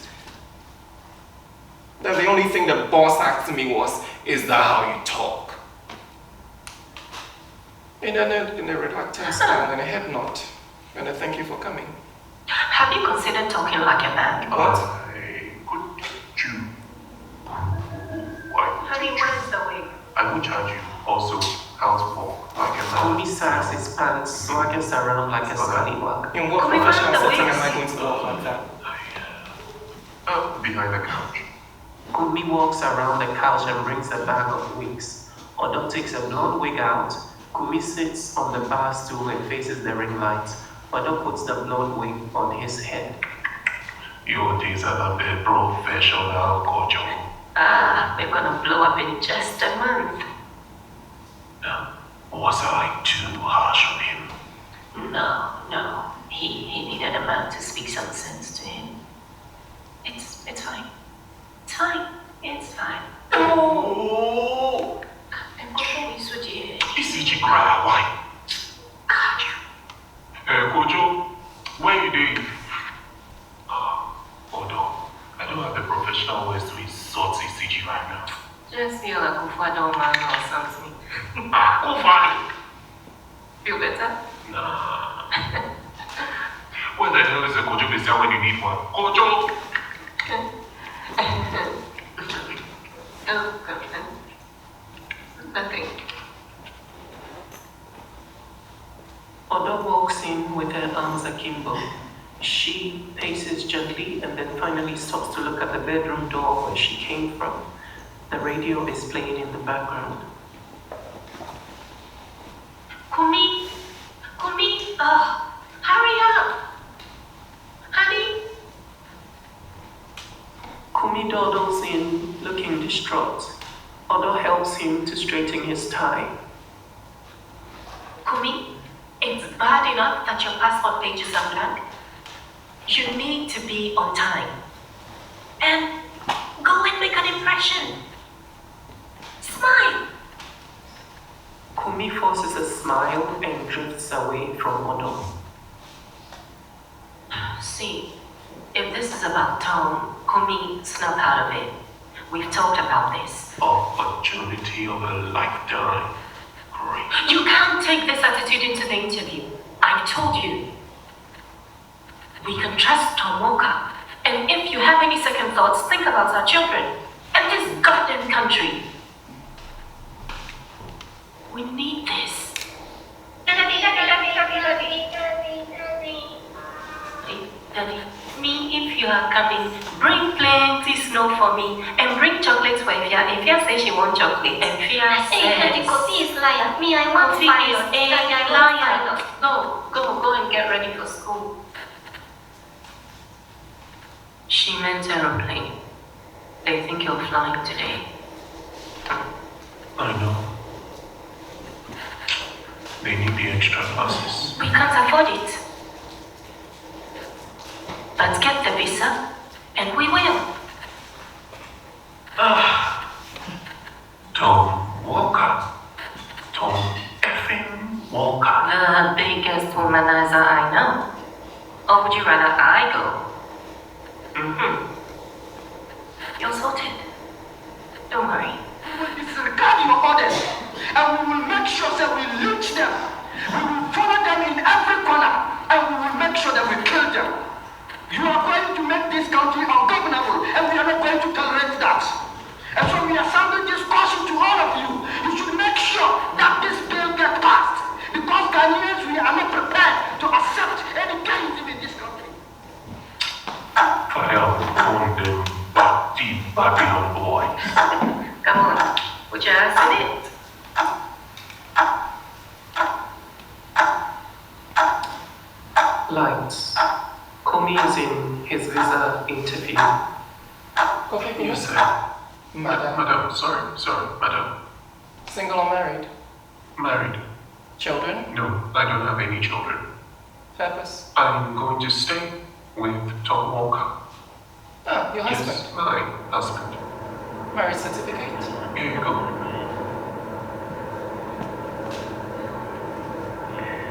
Then the only thing the boss asked me was, "Is that how you talk?" In a reluctant smile and a head nod, and a thank you for coming. have you considered talking like a man? What? I could charge you. Why? Honey, where's the wig? I would charge you also how to walk like a man. Kumi sags his pants, swaggers around like a scallywag. In what Can we professional find the setting wigs? am I going to walk like that? Behind the couch. Kumi walks around the couch and brings a bag of wigs. Odo takes a blonde wig out. Kumi sits on the bar stool and faces the ring light. Odo puts the blonde wig on his head. Your days are a bit professional, Kojo. We're gonna blow up in just a month. Was I too harsh on him? No. He needed a man to speak some sense to him. It's fine. It's fine. Oh! Is cry? Why? Kojo, where you doing? Odo, I don't have the professional ways to insult ECG right now. Just feel like Kufado man or something. Kufado? Feel better? Nah. Where the hell is a Kojo Bisia when you need one? Kojo! Nothing. Odo walks in with her arms akimbo. She paces gently and then finally stops to look at the bedroom door where she came from. The radio is playing in the background. Kumi, hurry up. Honey? Kumi dawdles in, looking distraught. Odo helps him to straighten his tie. Kumi, it's bad enough that your passport pages are blank. You need to be on time. And go and make an impression. Smile. Kumi forces a smile and drifts away from Odo. See, if this is about Tom, Kumi, snap out of it. We've talked about this. Opportunity of a lifetime. Great. You can't take this attitude into the interview. I've told you. We can trust Tom Walker. And if you have any second thoughts, think about our children and this goddamn country. We need this. Daddy, me, if you are coming, bring plenty snow for me and bring chocolates for Ifya. Ifya says she wants chocolate and Ifya says... Hey, Daddy, Kofi is liar. Me, I want fire. Daddy, I want fire. Go and get ready for school. She meant aeroplane. They think you're flying today. I know. They need the extra classes. We can't afford it. Let's get the visa, and we will. Tom Walker. Tom effing Walker. The biggest womanizer I know. Or would you rather I go? You're sorted. Don't worry. We will disregard your orders, and we will make sure that we lynch them. We will follow them in every corner, and we will make sure that we kill them. You are going to make this country ungovernable, and we are not going to tolerate that. And so we are sounding this caution to all of you. You should make sure that this bill gets passed, because Ghanaians, we are not prepared to accept any gains in this country. Fire on them dirty Babylon boys. Come on. Put your ass in it. Lights. Kumi is in his visa interview. Coffee, You said... Madam. Sorry, madam. Single or married? Married. Children? No, I don't have any children. Purpose? I'm going to stay with Tom Walker. Your husband? Yes, my husband. Marriage certificate? Here you go.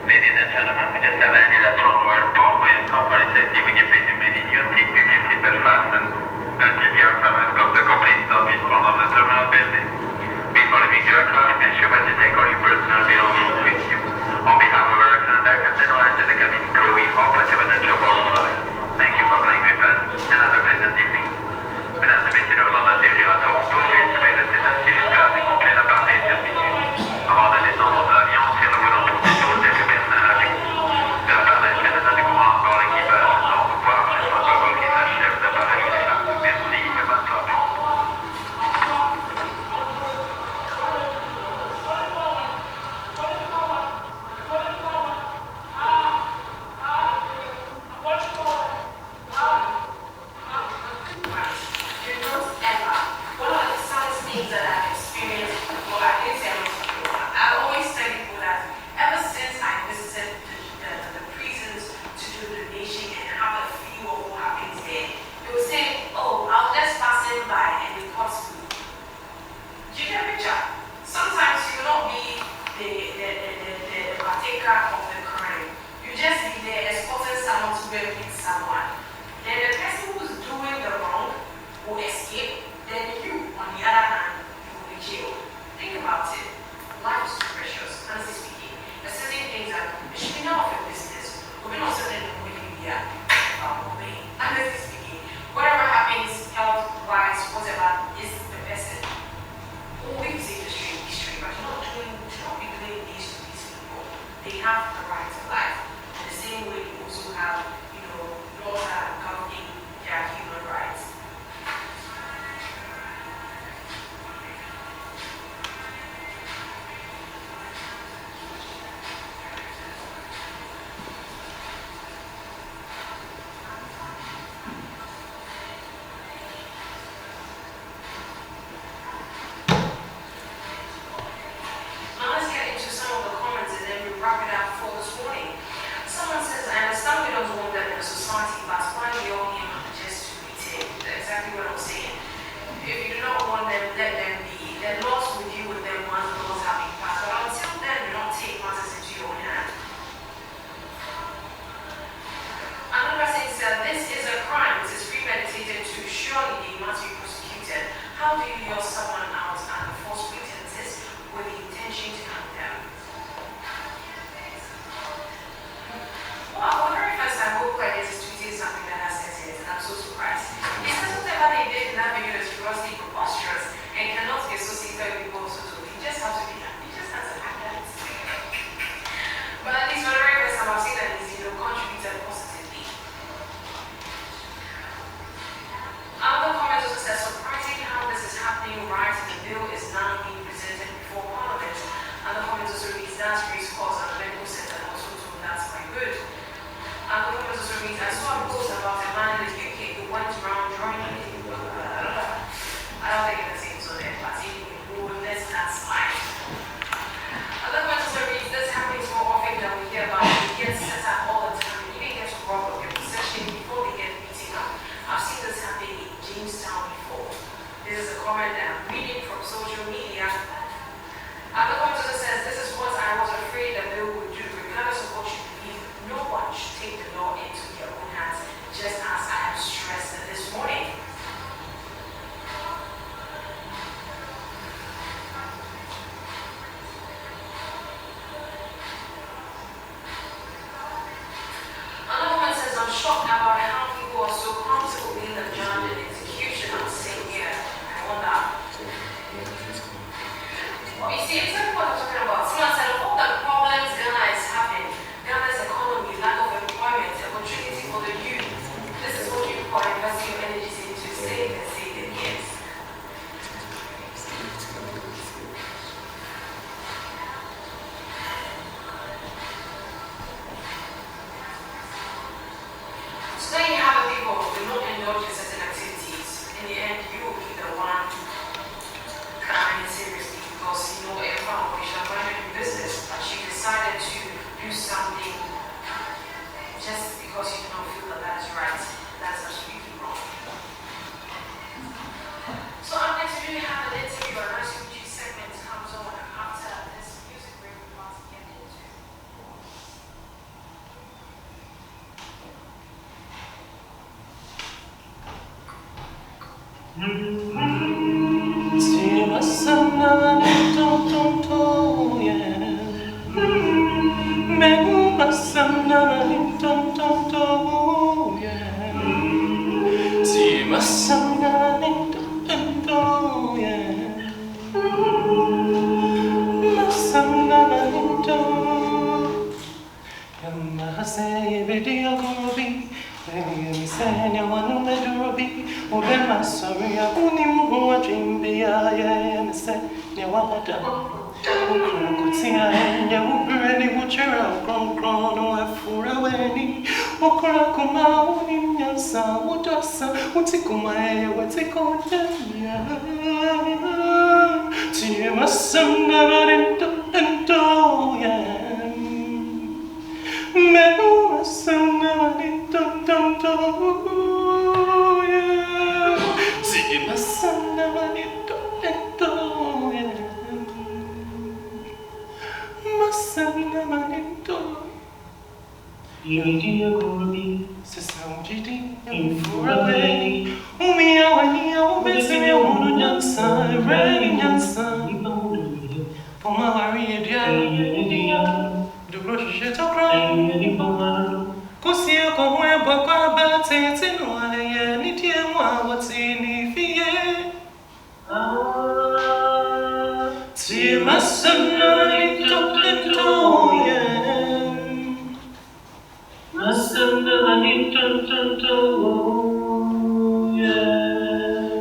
Ladies and gentlemen, we just have ended at Toronto Airport with company safety with your face immediate seat Belfast and LTVR service of the complete stop in front of the terminal building. Before leaving the aircraft, ensure that you take all your personal belongings with you. On behalf of our excellent air captain, or to the cabin crew, we hope that you have an enjoyable flight. Thank you for flying with us, and have a pleasant evening. Mesdames et messieurs, le vol d'atterrir à Toronto, estimé de ces activités et complet l'appareil servitude. Avant de descendre de l'avion, si nous voulons toutes quelques personnes avec vous. De la part d'un Canada de courant encore l'équipage, sans pouvoir, je sois pas vol qui s'achève d'appareil. Merci et bonne soirée. have the right to life. In the same way, we also have, laws that governing their human rights.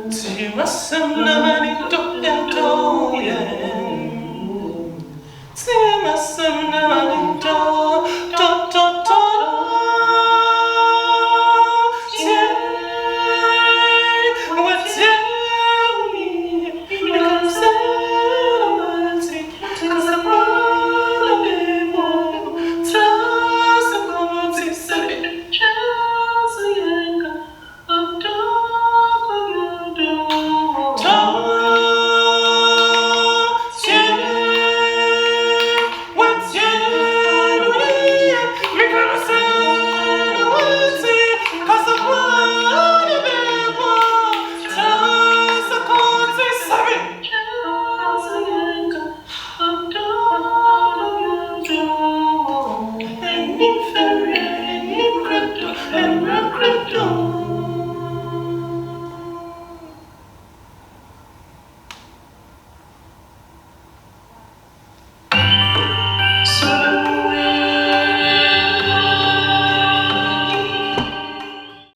Timasana